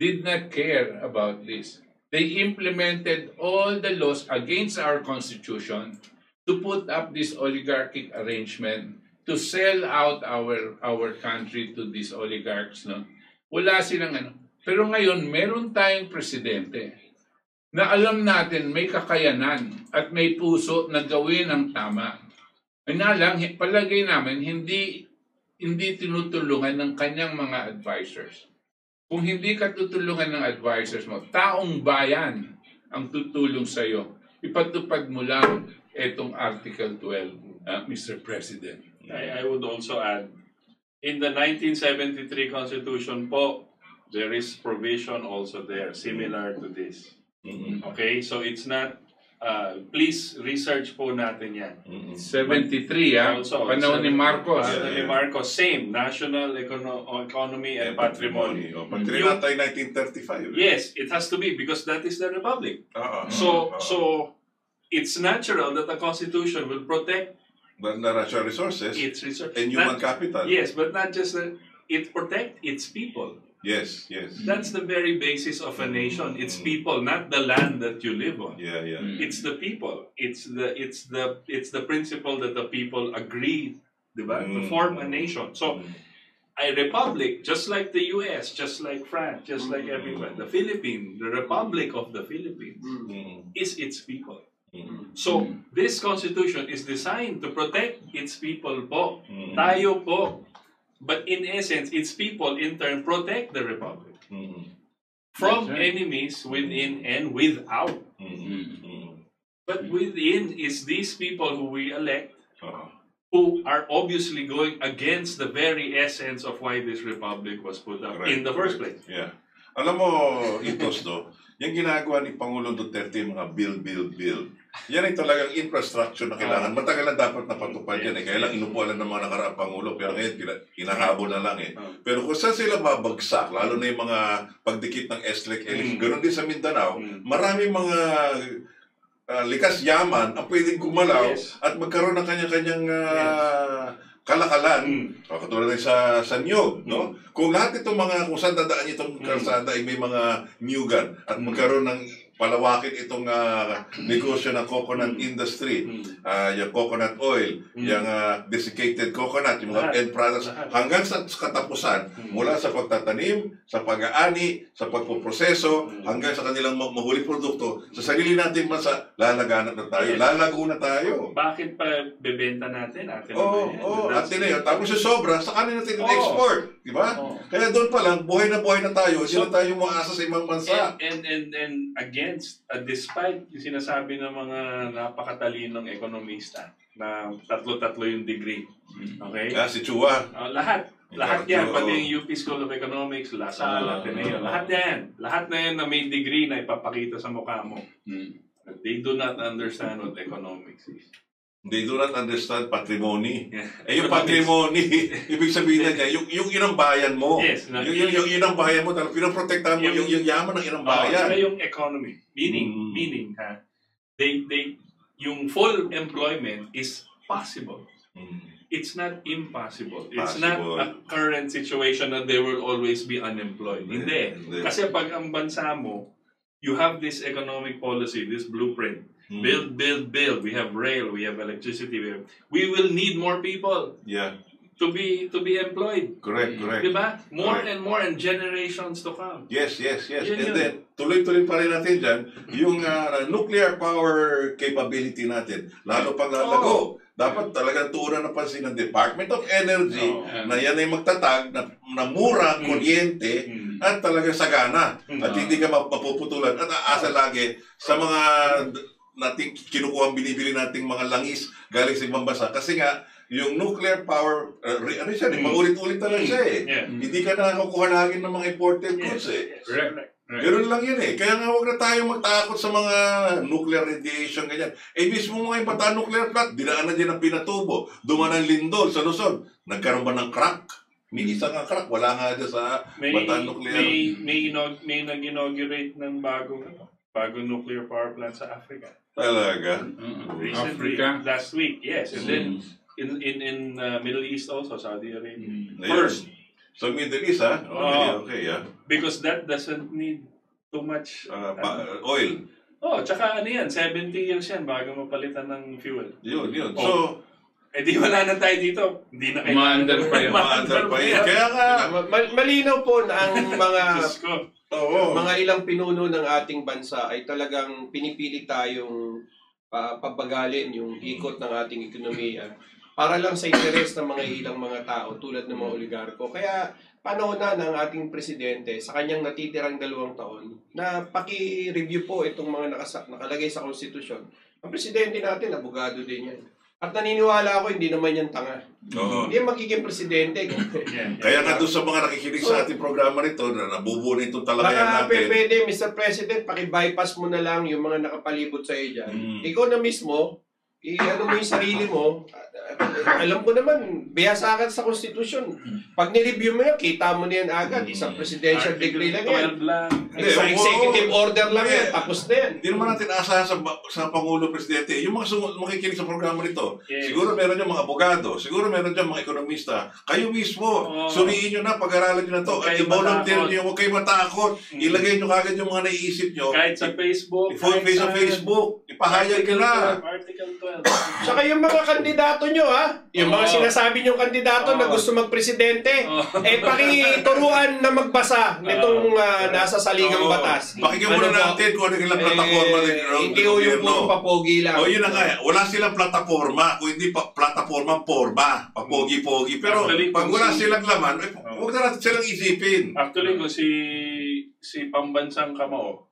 did not care about this. They implemented all the laws against our constitution to put up this oligarchic arrangement, to sell out our country to these oligarchs. No? Wala silang Pero ngayon, meron tayong presidente na alam natin may kakayanan at may puso na gawin ang tama. Lang, palagay namin, hindi tinutulungan ng kanyang mga advisors. Kung hindi ka tutulungan ng advisors mo, taong bayan ang tutulong sa iyo. Ipatupad mo lang itong Article 12, Mr. President. I would also add, in the 1973 Constitution po, there is provision also there, similar to this. Okay, so it's not, please research po natin yan. 73, also, panahon ni Marcos. Panahon ni Marcos, same, national economy and patrimony. Patrinatay 1935. Yes, it has to be because that is the republic. So it's natural that the Constitution will protect the natural resources and human capital. Yes, but not just that, it protect its people. Yes, yes. That's the very basis of a nation. It's people, not the land that you live on. Yeah, yeah. It's the people. It's the principle that the people agree, diba, to form a nation. So a republic, just like the US, just like France, just like everywhere, the Philippines, the Republic of the Philippines, is its people. So this constitution is designed to protect its people po. Tayo po. But in essence, its people in turn protect the republic from enemies within and without. But within is these people who we elect, who are obviously going against the very essence of why this republic was put up in the first place. Yeah. Alam mo, Itos, yung ginagawa ni Pangulong Duterte, mga build. Yan ay talagang infrastructure na kailangan. Matagal na dapat napatupad yan. Kaya lang inupuan ng mga nakaraang Pangulo, pero ngayon inahabol na lang Pero kung saan sila babagsak, lalo na yung mga pagdikit ng SLEC, ganoon din sa Mindanao, maraming mga likas yaman ang pwedeng gumalaw at magkaroon ng kanya-kanyang kalakalan. Katulad rin sa Niyog, no? Kung lahat itong mga, kung saan dadaan itong kalsada ay may mga nyugan at magkaroon ng palawakin itong negosyo ng coconut industry, yung coconut oil, yung desiccated coconut, yung mga end products, hanggang sa katapusan, mula sa pagtatanim, sa pag-aani, sa pagpoproseso, hanggang sa kanilang mahuling produkto, sa sarili natin bansa, lalaganap na tayo, lalago na tayo. Bakit pa bebenta natin? Atin atin na yun. Tapos yung sobra, sa kanin natin export. Diba? Kaya doon pa lang, buhay na tayo, hindi na tayo maasa sa ibang bansa. And against, despite yung sinasabi ng mga napakatalinong ekonomista na tatlo yung degree. Okay? Si Chua. Lahat yan, pati yung UP School of Economics, LaSalle, Ateneo, lahat na yan na may degree na ipapakita sa mukha mo. They do not understand what economics is. They do not understand patrimony. Yung patrimony, ibig sabihin niya, yung inang bayan mo. Yes. Yung inang bayan mo, pinoprotektahan mo yung yaman ng inang bayan. Saka yung economy. Meaning, yung full employment is possible. It's not impossible. It's not a current situation that they will always be unemployed. Hindi. Kasi pag ang bansa mo, you have this economic policy, this blueprint. Build. We have rail, we have electricity. We will need more people to be employed. Correct. Diba? More and more and generations to come. Yes. And then, tuloy-tuloy pa rin natin dyan, yung nuclear power capability natin, lalo pang lalago. Dapat talagang tuunan na pansin ng Department of Energy na yan ay magtatag na mura, kuryente, at talagang sagana. At hindi ka mapuputulan. At aasa lagi sa mga nating kinukuha, binibili nating mga langis galing sa ibang bansa. Kasi nga, yung nuclear power, paulit-ulit na lang siya Hindi ka nakakuha lagi ng mga imported goods Ganoon lang yan Kaya nga huwag na tayo magtakot sa mga nuclear radiation, ganyan. Mismo mga Bataan nuclear plant, dinaanan din ang Pinatubo, dumaan ang Lindol sa Luzon. Nagkaroon ba ng crack? May isang crack, wala nga dyan sa Bataan nuclear. May nag-inaugurate ng bagong nuclear power plant sa Africa. Talaga? Recently, last week, yes. And then, in Middle East also, Saudi Arabia. First. So, Middle East, Okay. Because that doesn't need too much oil. Tsaka 70 years yan bago mapalitan ng fuel. Yun. So, di wala na tayo dito. Hindi na Maandar pa yan. Kaya nga, malinaw po na ang mga mga ilang pinuno ng ating bansa ay talagang pinipili tayong pabagalin yung ikot ng ating ekonomiya para lang sa interes ng mga ilang mga tao tulad ng mga oligarko. Kaya panahon na ng ating presidente sa kanyang natitirang 2 taon na paki-review po itong mga nakalagay sa konstitusyon. Ang presidente natin, abogado din yan. At naniniwala ako, hindi naman yan tanga. Hindi yan magiging presidente. Kaya nga doon sa mga nakikinig sa ating programa nito, na nabubuo itong talakayan natin. Pwede, Mr. President, paki-bypass mo na lang yung mga nakapalibot sa iyo dyan. Ikaw na mismo, i-ano mo yung sarili mo. Alam ko naman, biyasa ka sa konstitusyon. Pag nireview mo yan, kita mo na yan agad. Isang presidential decree lang yan. Isang executive order lang yan. Tapos na yan. Hindi naman natin asahan sa Pangulo Presidente. Yung mga makikinig sa programa nito, siguro meron yung mga abogado, siguro meron dyan mga ekonomista. Kayo mismo, suriin nyo na, pag-aralan nyo na to. At i-volunteer nyo, huwag kayo matakot. Ilagay nyo kagad yung mga naiisip nyo. Kahit sa Facebook. Sa Facebook. Ipahayag nyo na. Article 12. Saka yung mga kandidato nyo, yung mga sinasabi nyong kandidato na gusto magpresidente, pakituruan na magbasa nitong nasa saligang batas. Pakinggan muna natin kung ano yung plataforma ng hindi yung puro papogi lang. Yun na nga. Wala silang plataforma. Kung hindi plataforma, porba. Papogi-pogi. Pero pag wala silang laman, huwag na natin silang isipin. Actually, kung si pambansang kamao,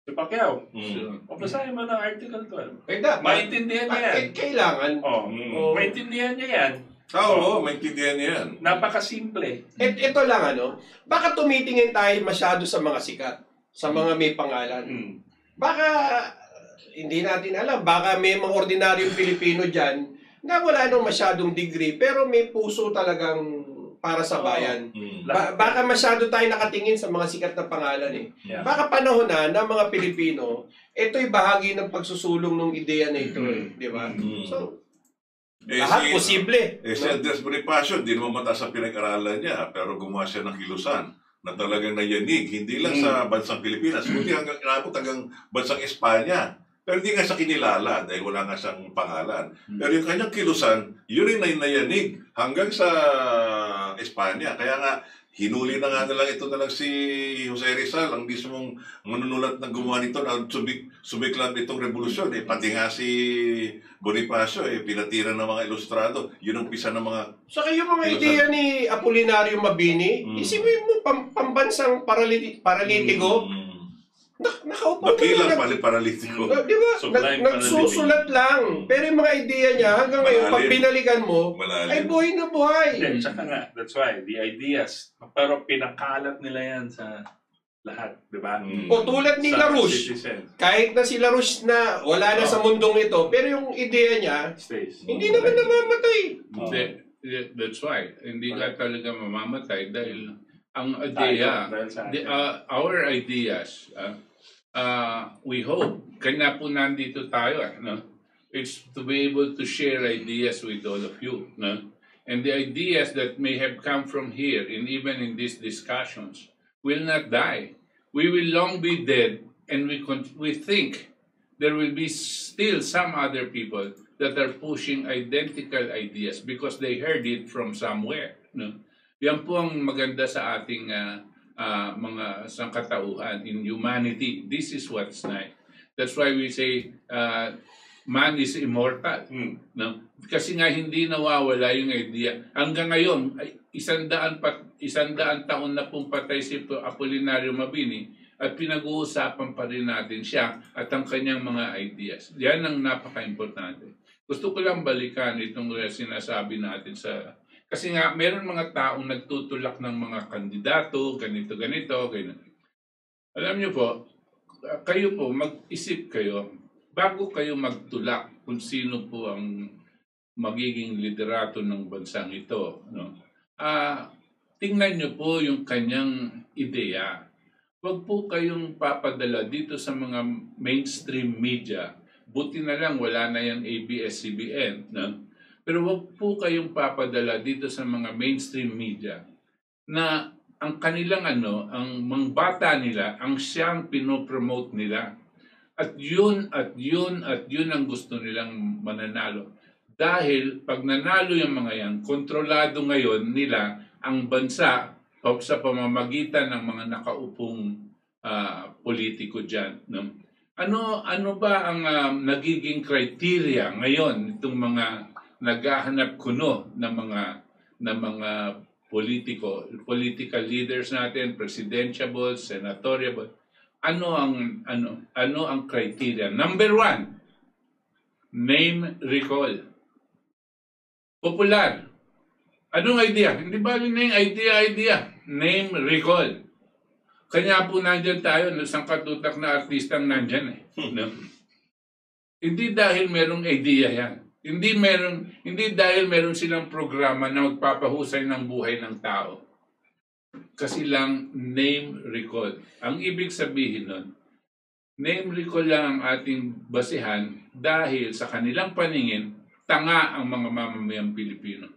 si Pacquiao, basahin mo ng Article 12. Maintindihan niya yan. Kailangan. Maintindihan niya yan. Oo, maintindihan niya yan. Napakasimple. Ito lang, baka tumitingin tayo masyado sa mga sikat, sa mga may pangalan. Baka, hindi natin alam, baka may mga ordinaryong Pilipino dyan na wala nang masyadong degree, pero may puso talagang para sa bayan. Baka masyado tayo nakatingin sa mga sikat na pangalan . Baka panahon na ng mga Pilipino, ito'y bahagi ng pagsusulong ng ideya na ito . Di ba? So, lahat posible. Si Andres Bonifacio, di naman mataas sa pinag-aralan niya, pero gumawa siya ng kilusan na talagang nayanig, hindi lang sa bansang Pilipinas, kundi inabot hanggang bansang Espanya. Pero hindi nga siya kinilala dahil wala nga siyang pangalan. Pero yung kanyang kilusan, yun rin nayanig hanggang sa Espanya. Kaya nga, hinuli na nga lang ito na lang si Jose Rizal, ang mismong manunulat ng gumawa nito na sumiklat itong revolusyon. Pati nga si Bonifacio, pinatira ng mga ilustrado. Yun ang pisa ng mga... Saka yung mga ideya ni Apolinario Mabini, isipin mo, pambansang paralitiko, nakaupo Nakilang paralitiko. Di ba? Nagsusulat lang. Pero yung mga ideya niya, hanggang ngayon, pag binalikan mo, ay buhay na buhay. Tsaka nga, that's why, the ideas, pero pinakalat nila yan sa lahat, di ba? O tulad ni LaRouche, kahit na si LaRouche na wala na sa mundong ito, pero yung ideya niya, hindi naman namamatay. That's why, hindi ka talaga mamamatay dahil ang idea, our ideas, we hope, kanya po nandito tayo, it's to be able to share ideas with all of you. And the ideas that may have come from here, and even in these discussions, will not die. We will long be dead, and we think there will be still some other people that are pushing identical ideas because they heard it from somewhere. Yan po ang maganda sa ating mga sangkatauhan in humanity. This is what's nice. That's why we say man is immortal. Kasi nga hindi nawawala yung idea. Hanggang ngayon, 100 taon na pong patay si Apolinario Mabini at pinag-uusapan pa rin natin siya at ang kanyang mga ideas. Yan ang napaka-importante. Gusto ko lang balikan itong sinasabi natin sa... Kasi nga, meron mga taong nagtutulak ng mga kandidato, ganito. Alam niyo po, kayo po, mag-isip kayo, bago kayo magtulak kung sino po ang magiging liderato ng bansang ito. Tingnan niyo po yung kanyang ideya. Huwag po kayong papadala dito sa mga mainstream media. Buti na lang, wala na yung ABS-CBN, Pero wag po kayong papadala dito sa mga mainstream media na ang kanilang ang mga bata nila, ang siyang pinopromote nila. At yun ang gusto nilang mananalo. Dahil pag nanalo yung mga yan, kontrolado ngayon nila ang bansa sa pamamagitan ng mga nakaupong politiko dyan. Ano ba ang nagiging criteria ngayon itong mga naghahanap kuno ng mga political leaders natin, presidential, senatorial? Ano ang criteria? Number 1, name recall. Popular. Anong idea? Hindi ba yun yung idea? Name recall. Kanya po nandyan tayo, isang katutak na artistang nandyan . Hindi dahil merong idea yan. Hindi dahil meron silang programa na magpapahusay ng buhay ng tao. Kasi lang name recall. Ang ibig sabihin nun, name recall lang ang ating basihan dahil sa kanilang paningin, tanga ang mga mamamayang Pilipino.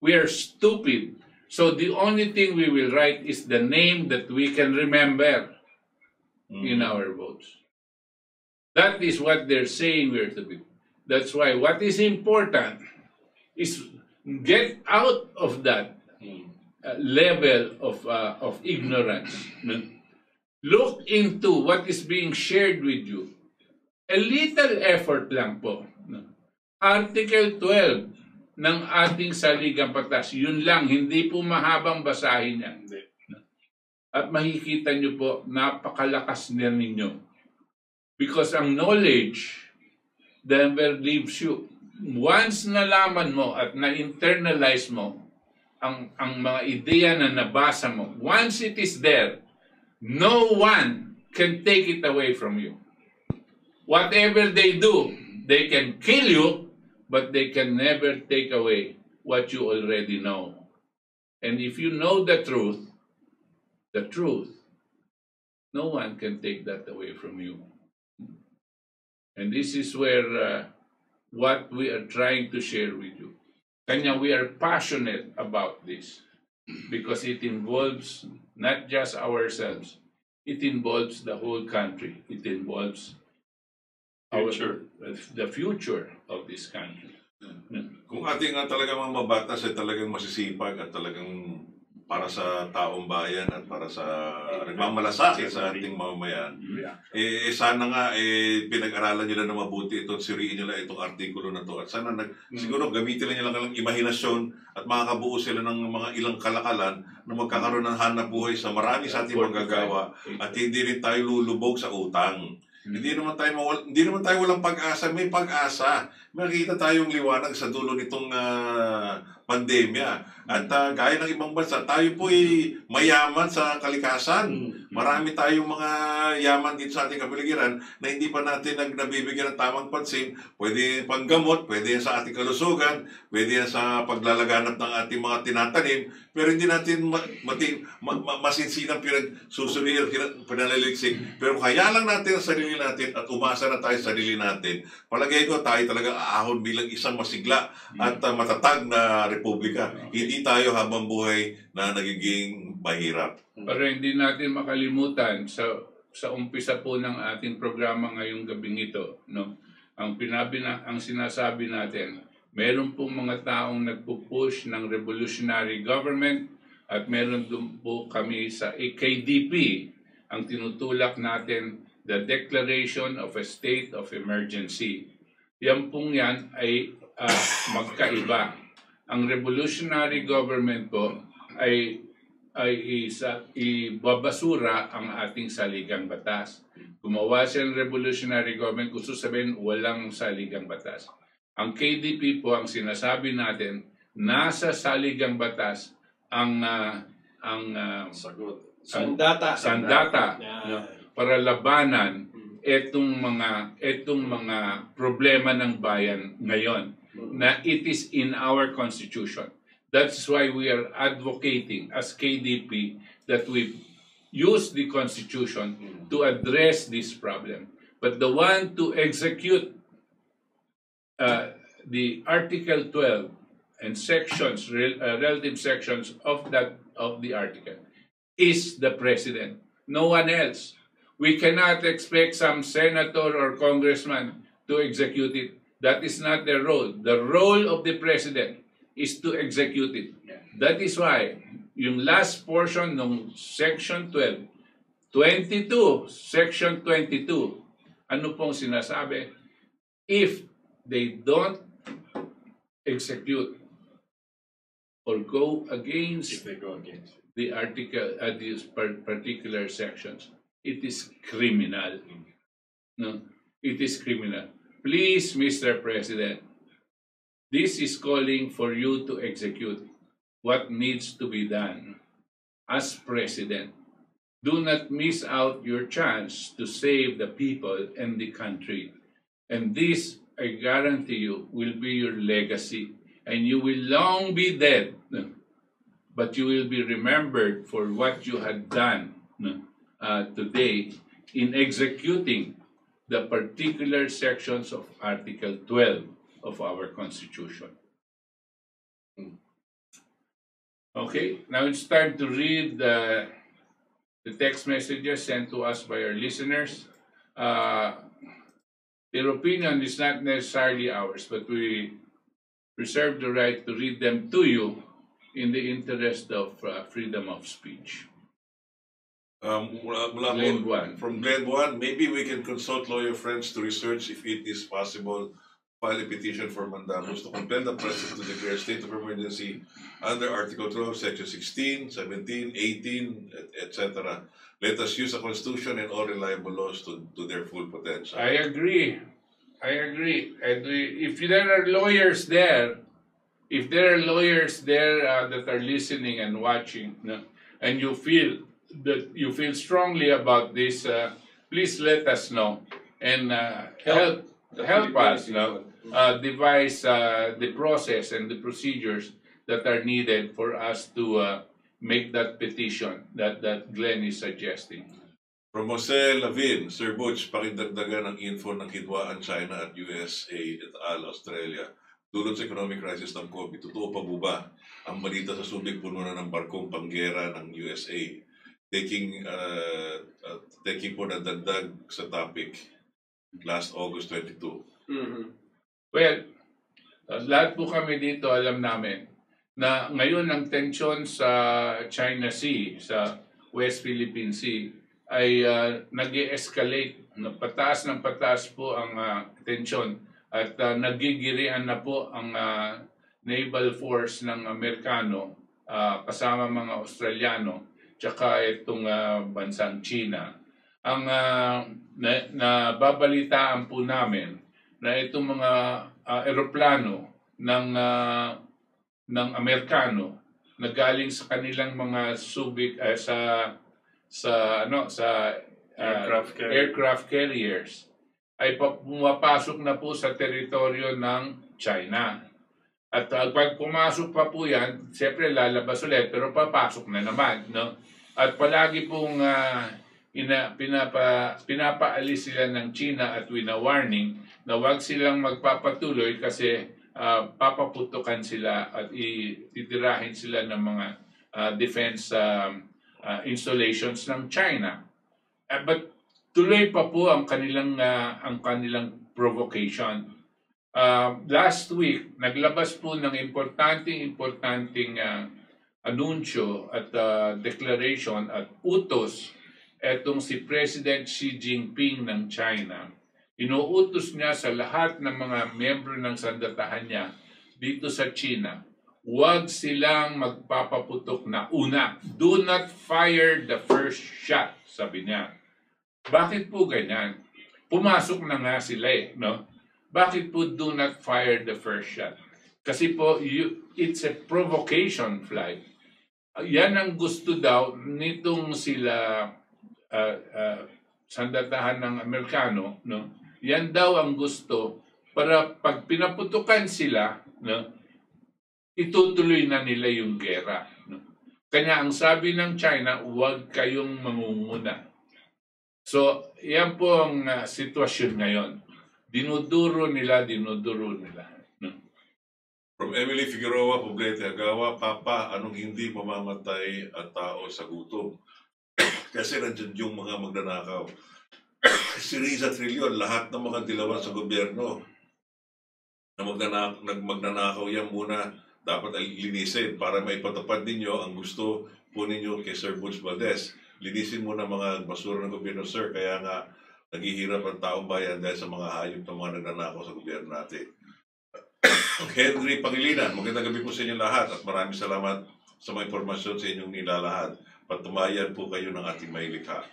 We are stupid. So the only thing we will write is the name that we can remember in our votes. That is what they're saying we're stupid. That's why what is important is get out of that level of ignorance. Look into what is being shared with you. A little effort lang po. Article 12 ng ating saligang batas, yun lang, hindi po mahabang basahin yan. At makikita nyo po, napakalakas na ninyo. Because ang knowledge never leaves you. Once nalaman mo at na-internalize mo ang mga ideya na nabasa mo, once it is there, no one can take it away from you. Whatever they do, they can kill you, but they can never take away what you already know. And if you know the truth, no one can take that away from you. And this is where what we are trying to share with you. Kanya, we are passionate about this because it involves not just ourselves, it involves the whole country. It involves the future of this country. Kung ating talagang mga mabatas ay talagang masisipag at talagang para sa taong bayan at para sa nagmamalasakit sa ating mamamayan, sana nga pinag-aralan nila na mabuti ito at siriin nila itong artikulo na to at sana siguro gamitin nila lang ang imahinasyon at makakabuo sila ng mga ilang kalakalan na magkakaroon ng hanap buhay sa marami sa ating magagawa at hindi rin tayo lulubog sa utang. Hindi naman tayo walang pag-asa, may pag-asa. Makikita tayong liwanag sa dulo nitong pandemya. At gaya ng ibang bansa, tayo po'y mayaman sa kalikasan. Marami tayong mga yaman dito sa ating kapaligiran na hindi pa natin nabibigyan ng tamang pansin. Pwede panggamot, pwede sa ating kalusugan, pwede sa paglalaganap ng ating mga tinatanim, pero hindi natin masinsinang pinagsusurihan, pinaliliksik. Pero kaya lang natin ang sarili natin at umasa na tayo sa sarili natin. Palagay ko tayo talaga aahon bilang isang masigla at matatag na republika. Hindi tayo habang buhay na nagiging mahirap. Pero hindi natin makalimutan sa umpisa po ng ating programa ngayong gabing ito, no? Ang sinasabi natin, meron pong mga taong nagpupush ng revolutionary government at meron din po kami sa KDP ang tinutulak natin, the Declaration of a State of Emergency. Yan pong yan ay magkaiba. Ang revolutionary government po ay ibabasura ang ating saligang batas. Gumawa siya ng revolutionary government, gusto sabihin walang saligang batas. Ang KDP po, ang sinasabi natin, nasa saligang batas ang sagot. Sandata. Para labanan etong mga problema ng bayan ngayon na it is in our constitution. That's why we are advocating as KDP that we use the constitution to address this problem. But the one to execute the Article 12 and sections, relative sections of the article is the President, no one else. We cannot expect some senator or congressman to execute it. That is not their role. The role of the President is to execute it. That is why yung last portion ng Section 12, 22, Section 22, ano pong sinasabi? If they don't execute or go against the article at these particular sections, it is criminal. No, it is criminal. Please, Mr. President, this is calling for you to execute what needs to be done. As President, do not miss out your chance to save the people and the country. And this, I guarantee you, will be your legacy. And you will long be dead, but you will be remembered for what you had done today in executing the particular sections of Article 12 of our Constitution. Okay, now it's time to read the text messages sent to us by our listeners. Their opinion is not necessarily ours, but we reserve the right to read them to you in the interest of freedom of speech. Glenn Juan. From Glenn Juan, maybe we can consult lawyer friends to research if it is possible file a petition for mandamus to compel the President to declare state of emergency under Article 12, Section 16, 17, 18, etc. Let us use the Constitution and all reliable laws to their full potential. I agree. And if there are lawyers there, that are listening and watching, and you feel strongly about this, please let us know and help us devise the process and the procedures that are needed for us to make that petition that Glenn is suggesting. From Jose Lavin, Sir Butch, pakidagdagan ang info ng hidwaan China at USA et al. Australia dulot sa economic crisis ng COVID. Totoo pa po ba ang balita sa subig pununan ng barkong panggera ng USA? Taking po na dagdag sa topic last August 22. Well, lahat po kami dito alam namin na ngayon ang tensyon sa China Sea, sa West Philippine Sea, ay nag-escalate. Pataas ng pataas po ang tensyon at nagigirian na po ang naval force ng Amerikano kasama mga Australiano tsaka itong bansang China. Ang nababalitaan po namin na itong mga eroplano ng Amerikano na galing sa kanilang mga subik aircraft carriers ay pumapasok na po sa teritoryo ng China. At pag pumasok pa po yan, siyempre lalabas ulit pero papasok na naman, no? At palagi pong pinapaalis sila ng China at wina-warning na huwag silang magpapatuloy kasi papaputukan sila at ititirahin sila ng mga defense installations ng China. But tuloy pa po ang kanilang provocation. Last week, naglabas po ng importanteng anunsyo at declaration at utos etong si President Xi Jinping ng China. Inuutos niya sa lahat ng mga miyembro ng sandatahan niya dito sa China, huwag silang magpapaputok na una. Do not fire the first shot, sabi niya. Bakit po ganyan? Pumasok na nga sila no? Bakit po do not fire the first shot? Kasi po, it's a provocation flight. Yan ang gusto daw nitong sila sandatahan ng Amerikano, no? Yan daw ang gusto para pag pinaputukan sila, no? Itutuloy na nila yung gera. No? Kanya ang sabi ng China, huwag kayong mangunguna. So, yan po ang sitwasyon ngayon. Dinuduro nila. No? From Emily Figueroa, Poblete Agawa, Papa, anong hindi mamamatay at tao sa gutom? Kasi nandiyan yung mga magnanakaw. Si Riza Trillion, lahat ng mga dilawan sa gobyerno na magnanakaw yan muna dapat ay linisin para maipatupad ninyo ang gusto po ninyo kay Sir Butch Valdes. Linisin muna mga basura ng gobyerno, sir. Kaya nga naghihirap ang taong bayan dahil sa mga hayop ng mga nagnanakaw sa gobyerno natin. Henry Pangilinan, magandang gabi po sa inyo lahat at maraming salamat sa mga impormasyon sa inyong nilalahad. Patumayan po kayo ng ating mailikha.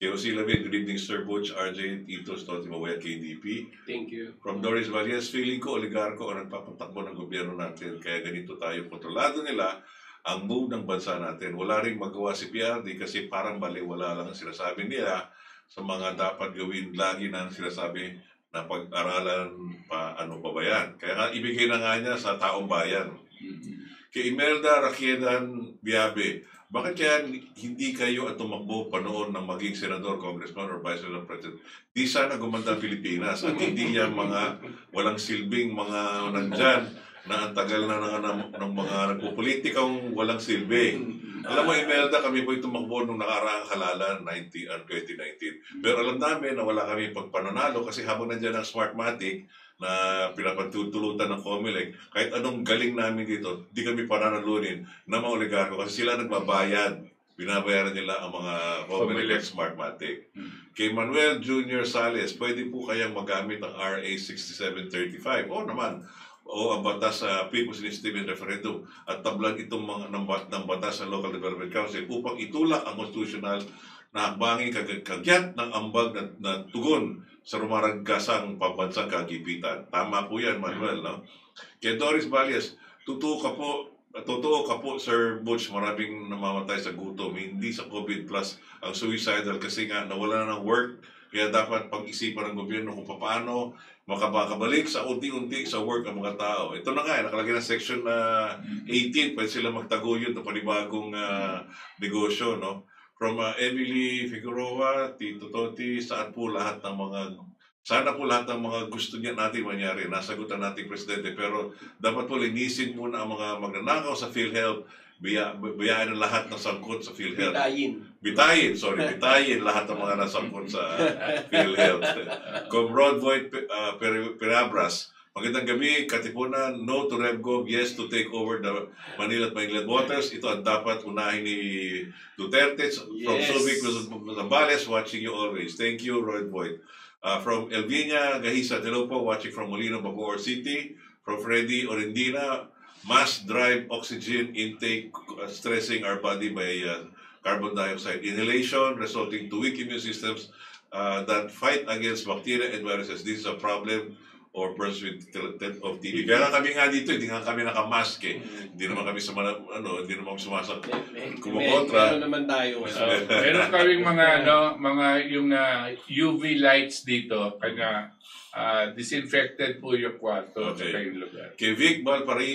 Jose Lavin, good evening Sir Butch, RJ, Titos, Toti Mawaya, KDP. Thank you. From Doris Valles, feeling ko oligarko ang nagpapatakbo ng gobyerno natin. Kaya ganito tayo, kontrolado nila ang move ng bansa natin. Wala rin magawa si PRD kasi parang baliwala lang ang sinasabi nila sa mga dapat gawin. Lagi na ang sinasabi, na pag-aralan pa ano pa ba yan. Kaya nga ibigay na nga niya sa taong bayan. Kay Imelda Raquedan Biabe, bakit kaya hindi kayo at tumakbo pa noon ng maging senador, congressman, or vice president? Di sana gumanda ang Pilipinas at hindi yan mga walang silbing mga nandyan na ang tagal na ng mga nagpupolitikang walang silbing. Alam mo, Imelda, kami po'y tumakbo nung nakaraang halalan 2019. Pero alam namin na wala kami pagpananalo kasi habang nandyan ang Smartmatic na pinapatutulutan ng COMELEC, kahit anong galing namin dito, di kami pananalunin na mga oligarko kasi sila nagbabayad. Binabayaran nila ang mga COMELEC Smartmatic. Kay Manuel Jr. Sales, pwede po kayang magamit ang RA 6735. Oo naman. O ang batas sa People's Initiative and Referendum at tablan itong mga ng batas sa Local Development Council upang itulak ang constitutional na hakbanging kagyat ng ambag na tugon sa rumaraggasang pambansang kagipitan. Tama po yan, Manuel. No? Kaya Doris Valdes, totoo ka po, Sir Butch, maraming namamatay sa gutom. Hindi sa COVID plus ang suicidal kasi nga nawala na ng work. Kaya dapat pag-isipan ng gobyerno kung paano makabalik sa unti-unti sa work ang mga tao. Ito na nga, nakalagay na section 18, pwede sila magtaguyod ng panibagong negosyo. No? From Emily Figueroa, Tito Toti, sana po lahat ng mga gusto niya natin mangyari. Nasagutan natin Presidente, pero dapat po linisin muna ang mga magnanakaw sa PhilHealth. Bayaan ang lahat ng sangkot sa PhilHealth. Bitayin lahat ng mga nasangkot sa PhilHealth. Comrade Voigt Perabras, magandang gabi, Katipunan, no to RevGov, yes to take over the Manila at Maynilad waters. Ito ang dapat unahin ni Duterte. From Subic, Valdes, watching you always. Thank you, Roy Voigt. From Elvina Gahisa, hello po, watching from Molino, Bacoor City. From Freddy Orendina, mass drive oxygen intake stressing our body by carbon dioxide inhalation, resulting to weak immune systems that fight against bacteria and viruses. This is a problem or persons with of TB. Kaya kami nga dito, hindi nga kami nakamask eh. Hindi naman kami hindi naman sumasak. Kumukontra. Meron naman tayo. Meron kaming mga yung UV lights dito, kaya disinfected po yung kwarto sa kayong lugar. Kay Vic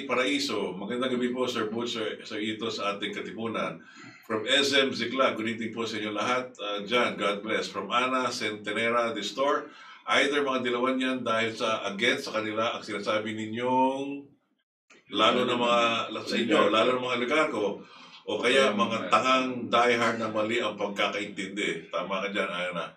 Paraiso, magandang gabi po, Sir Butch, Sir Ito sa ating Katipunan. From SM Zikla, good evening po sa inyo lahat. John, God bless. From Ana Centenera, the store, either mga dilawan yan dahil against sa kanila ang sinasabi ninyong lalo na mga oligarko o kaya mga tangang diehard na mali ang pagkakaintindi. Tama ka dyan, Ana.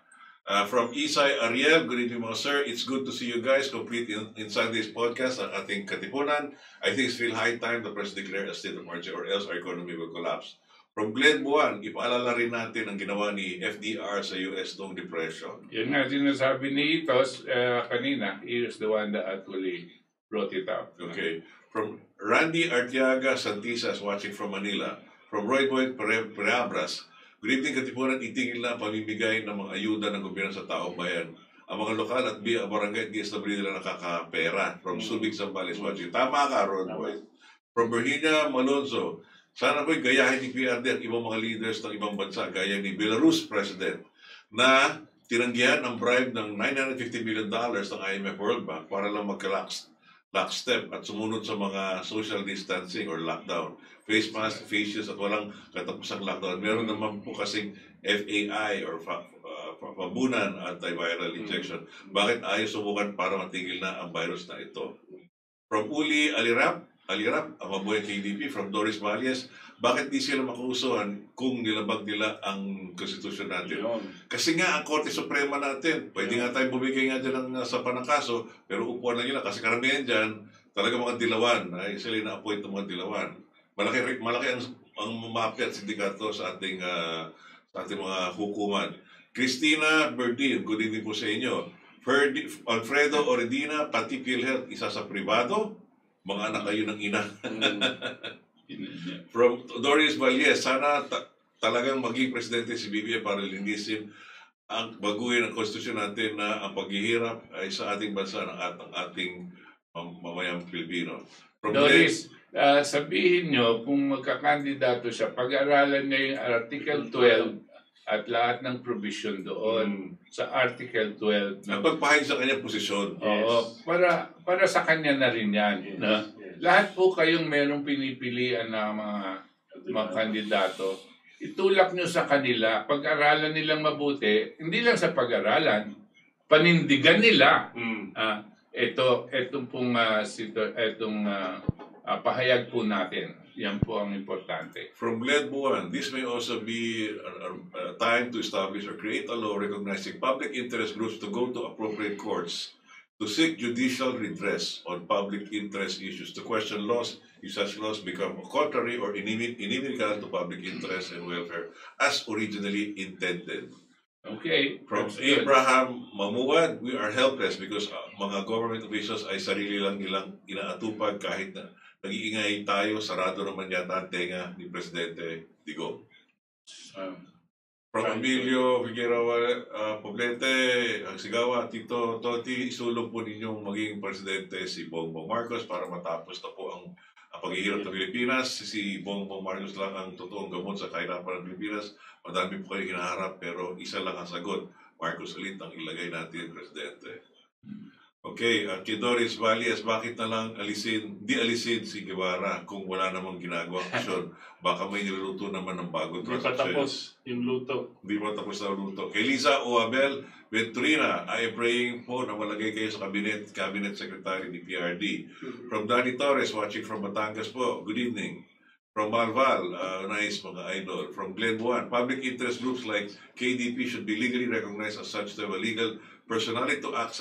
From Isay Ariel, good evening mga sir. It's good to see you guys complete in Sunday's podcast ang ating Katipunan. I think it's still high time the President declare a state of emergency or else our economy will collapse. From Glenn Buwan, ipaalala rin natin ang ginawa ni FDR sa US noong depression. Yan nga sinasabi ni Itos kanina. He is the one that actually brought it up. Okay. From Randy Artiaga Santisas, watching from Manila. From Roy Boyd Perabras, good evening, Katipunan, itigil na ang pamimigay ng mga ayuda ng gobyerno sa taong bayan. Ang mga lokal at barangay at DSW nila nakakapera. From Subic, Zambales, watching. Tama ka, Roy Boyd. From Virginia Malonzo, sana po'y gayahin ni PRD at ibang mga leaders ng ibang bansa gaya ni Belarus President na tinanggihan ang bribe ng $950 million ng IMF World Bank para lang lockstep at sumunod sa mga social distancing or lockdown. Face mask, face shields at walang katapusang lockdown. Meron naman po kasing FAI or pabunan antiviral injection. Bakit ayaw subukan para matigil na ang virus na ito? From Uli Alirap, ang mabuhay KDP. From Doris Valles, bakit di sila makuusuhan kung nilabag nila ang konstitusyon natin? Kasi nga, ang Korte Suprema natin, pwede nga tayo bumigay nga dyan ng sapan ng kaso, pero upuan lang nila. Kasi karamihan dyan, talaga mga dilawan. Ay, sila na-appoint ng mga dilawan. Malaki ang mafia at sindikato sa ating mga hukuman. Christina Berdin, good evening po sa inyo. Alfredo Oredina, pati PhilHealth, isa sa privado. Mga anak kayo ng ina. From Doris Valles, sana talagang maging presidente si BBM para linisin ang baguhin ang konstitusyon natin na ang paghihirap ay sa ating bansa ng ating mamayang Pilipino. From Doris, sabihin nyo kung magkakandidato siya, pag-aralan niya yung Article 12 at lahat ng provision doon sa Article 12. At pagpahayag sa kanyang posisyon. Oo, para sa kanya na rin yan. No? Lahat po kayong merong pinipilian na mga kandidato, itulak nyo sa kanila, pag-aralan nilang mabuti, hindi lang sa pag-aralan, panindigan nila. Itong pahayag po natin. Yan po ang importante. From Lead 1, this may also be a time to establish or create a law recognizing public interest groups to go to appropriate courts to seek judicial redress on public interest issues, to question laws if such laws become contrary or inimical to public interest and welfare as originally intended. Okay. From Abraham Mamuad, we are helpless because mga government officials ay sarili lang nilang inaatupag kahit na nag-iingay tayo, sarado naman yata ang tenga ni Presidente Digong. From Emilio Figueroa Poblete, ang sigawa, Tito Toti, isulong po ninyong maging Presidente si Bongbong Marcos para matapos na po ang paghihirap ng Pilipinas. Si Bongbong Marcos lang ang totoong gamot sa kahirapan ng Pilipinas. Madami po kayo hinaharap pero isa lang ang sagot. Marcos ulit ang ilagay natin, Presidente. Okay, kay Doris Valdes, bakit na lang di alisin si Guevara kung wala namang ginagawang aksyon? Baka may niluluto naman ng bagong transaksyon. Hindi pa tapos yung luto. Hindi pa tapos na luto. Kay Lisa Oabel Venturina, I am praying po na malagay kayo sa cabinet secretary ni PRD. From Danny Torres, watching from Batangas po, good evening. From Malval, nice mga idol. From Glen 1, public interest groups like KDP should be legally recognized as such to have a legal personality to act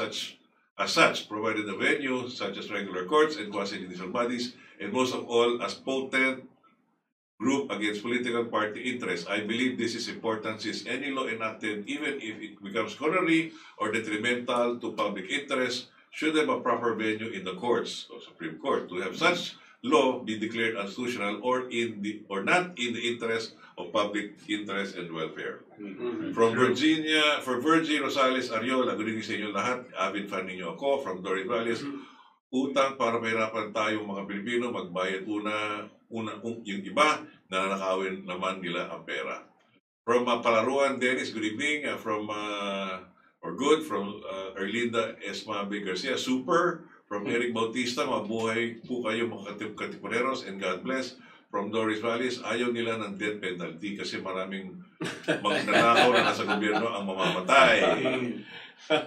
as such, provided a venue such as regular courts and quasi-judicial bodies, and most of all, as potent group against political party interests. I believe this is important since any law enacted, even if it becomes contrary or detrimental to public interest, should have a proper venue in the courts or Supreme Court to have such law be declared unconstitutional or not in the interest of public interest and welfare. From Virginia, for Virgin Rosales Ariola, good evening sa inyo lahat. Avid fan ninyo ako. From Doris Valles, utang para mahirapan tayong mga Pilipino, magbayad yung iba, nananakawin naman nila ang pera. From Palaruan, Dennis, good evening. From Erlinda Esmabe Garcia, super. From Eric Bautista, mabuhay po kayo mga Katipuneros and God bless. From Doris Valles, ayaw nila ng death penalty kasi maraming magnanakaw na nasa gobyerno ang mamamatay.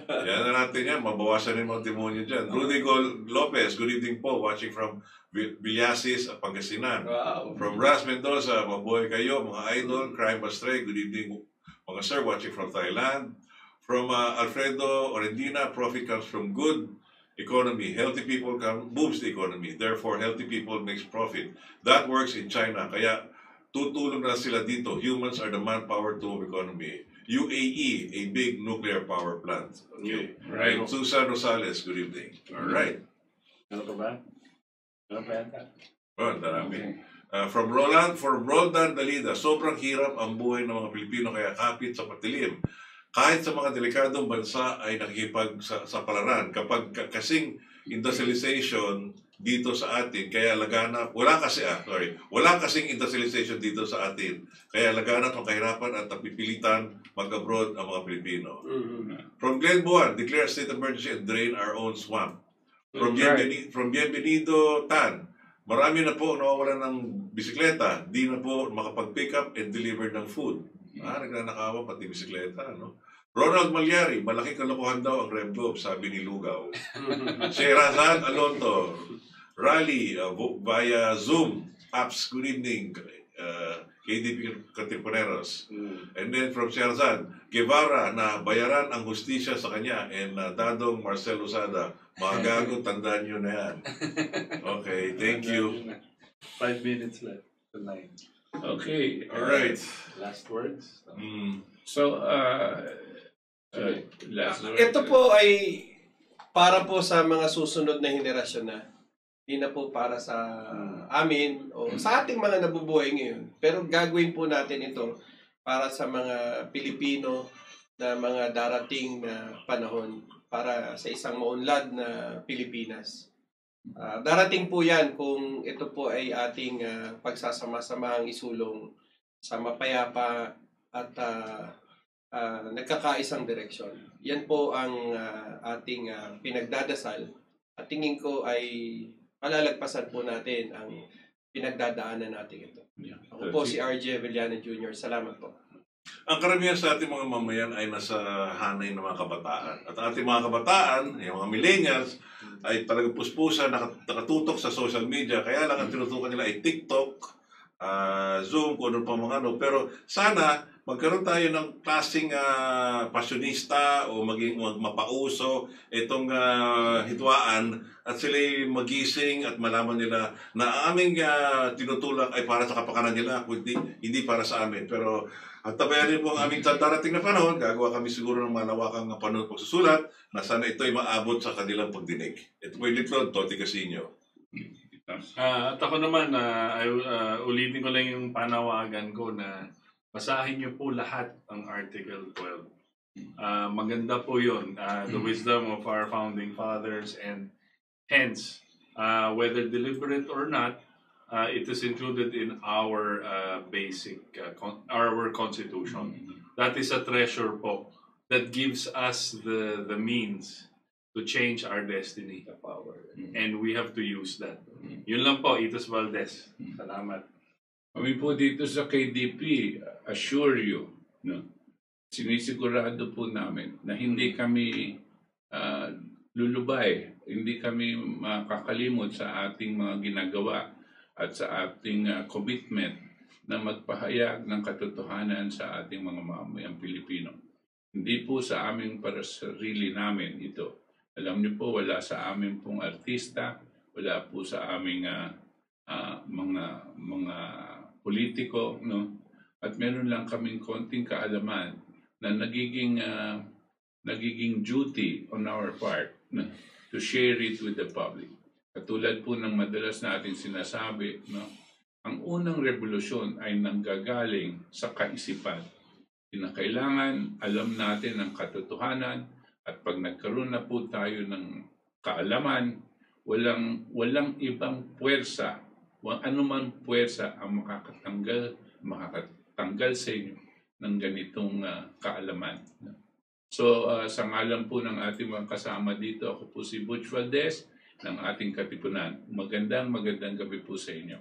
Yan na natin yan, mabawasan yung mga demonyo dyan. Rudy Lopez, good evening po, watching from Villasis, Pangasinan. Wow. From Ras Mendoza, mabuhay kayo mga idol, crime astray, good evening mga sir, watching from Thailand. From Alfredo Orendina, profit comes from good economy. Healthy people moves the economy. Therefore, healthy people makes profit. That works in China. Kaya tutulong na sila dito. Humans are the manpower to move economy. UAE, a big nuclear power plant. Okay. Right. And Susan Rosales, good evening. All right. Ano ka ba? Ano pa yata? Oh, darami. From Roldan Dalida, sobrang hirap ang buhay ng mga Pilipino kaya kapit sa patilim. Kahit sa mga delikadong bansa ay nakikipag sa palaran kapag kasing industrialization dito sa atin, kaya laganap, wala kasing industrialization dito sa atin, kaya laganap ang kahirapan at napipilitan mag-abroad ang mga Pilipino. From Glenbuan, declare a state emergency and drain our own swamp. From Bienvenido Tan, marami na po nawawalan ng bisikleta, di na po makapag-pick up and deliver ng food. Nagnanakawa pati bisikleta, no? Ronald Malyari, malaking kalokohan daw ang RevGov, sabi ni Lugaw. Sherazan Alonto, rally via Zoom apps, good evening, KDP Katipuneros. And then from Sherazan, Guevara na bayaran ang hustisya sa kanya, and Dadong Marcel Usada, mga gago, tandaan nyo na yan. Okay, thank you. 5 minutes left tonight. Okay. All right. Last words? So, ito po ay para po sa mga susunod na henerasyon na. Hindi na po para sa amin o sa ating mga nabubuhay ngayon. Pero gagawin po natin ito para sa mga Pilipino na mga darating na panahon para sa isang maunlad na Pilipinas. Darating po yan kung ito po ay ating pagsasama-samahang isulong sa mapayapa at nagkakaisang direksyon. Yan po ang ating pinagdadasal at tingin ko ay palalagpasan po natin ang pinagdadaanan natin ito. Yeah. Ako po si RJ Javellana Jr. Salamat po. Ang karamihan sa ating mga mamayan ay nasa hanay ng mga kabataan. At ang ating mga kabataan, yung mga millennials, ay talagang puspusan, nakatutok sa social media. Kaya lang ang tinutukan nila ay TikTok, Zoom, kung ano pa mga ano. Pero sana magkaroon tayo ng klaseng pasyonista o maging mapauso itong hitwaan at sila'y magising at malaman nila na ang aming tinutulak ay para sa kapakanan nila, kundi hindi para sa amin. Pero at tabayanin po ang aming darating na panahon, gagawa kami siguro ng malawakang panahon pagsusulat na sana ito ay maabot sa kanilang pagdinig. Ito po yung Litlod, Toti Casino. At ako naman, ulitin ko lang yung panawagan ko na basahin niyo po lahat ang Article 12. Maganda po yun, the wisdom of our founding fathers, and hence, whether deliberate or not, it is included in our basic, our constitution. That is a treasure po that gives us the means to change our destiny. The power. And we have to use that. Yun lang po, Itos Valdes. Salamat. Kami po dito sa KDP, assure you, no, sinisigurado po namin na hindi kami lulubay, hindi kami makakalimot sa ating mga ginagawa at sa ating commitment na magpahayag ng katotohanan sa ating mga mamamayang Pilipino. Hindi po sa aming para sarili namin ito. Alam niyo po, wala sa amin pong artista, wala po sa aming mga politiko, no? At meron lang kaming konting kaalaman na nagiging duty on our part, no? To share it with the public. Katulad po ng madalas nating sinasabi, no? Ang unang revolusyon ay nanggagaling sa kaisipan. Kinakailangan alam natin ang katotohanan at pag nagkaroon na po tayo ng kaalaman, walang ibang puwersa, anumang puwersa ang makakatanggal sa inyo ng ganitong kaalaman. So sa ngalan po ng ating mga kasama dito, ako po si Butch Valdes ng Ating Katipunan. Magandang gabi po sa inyo.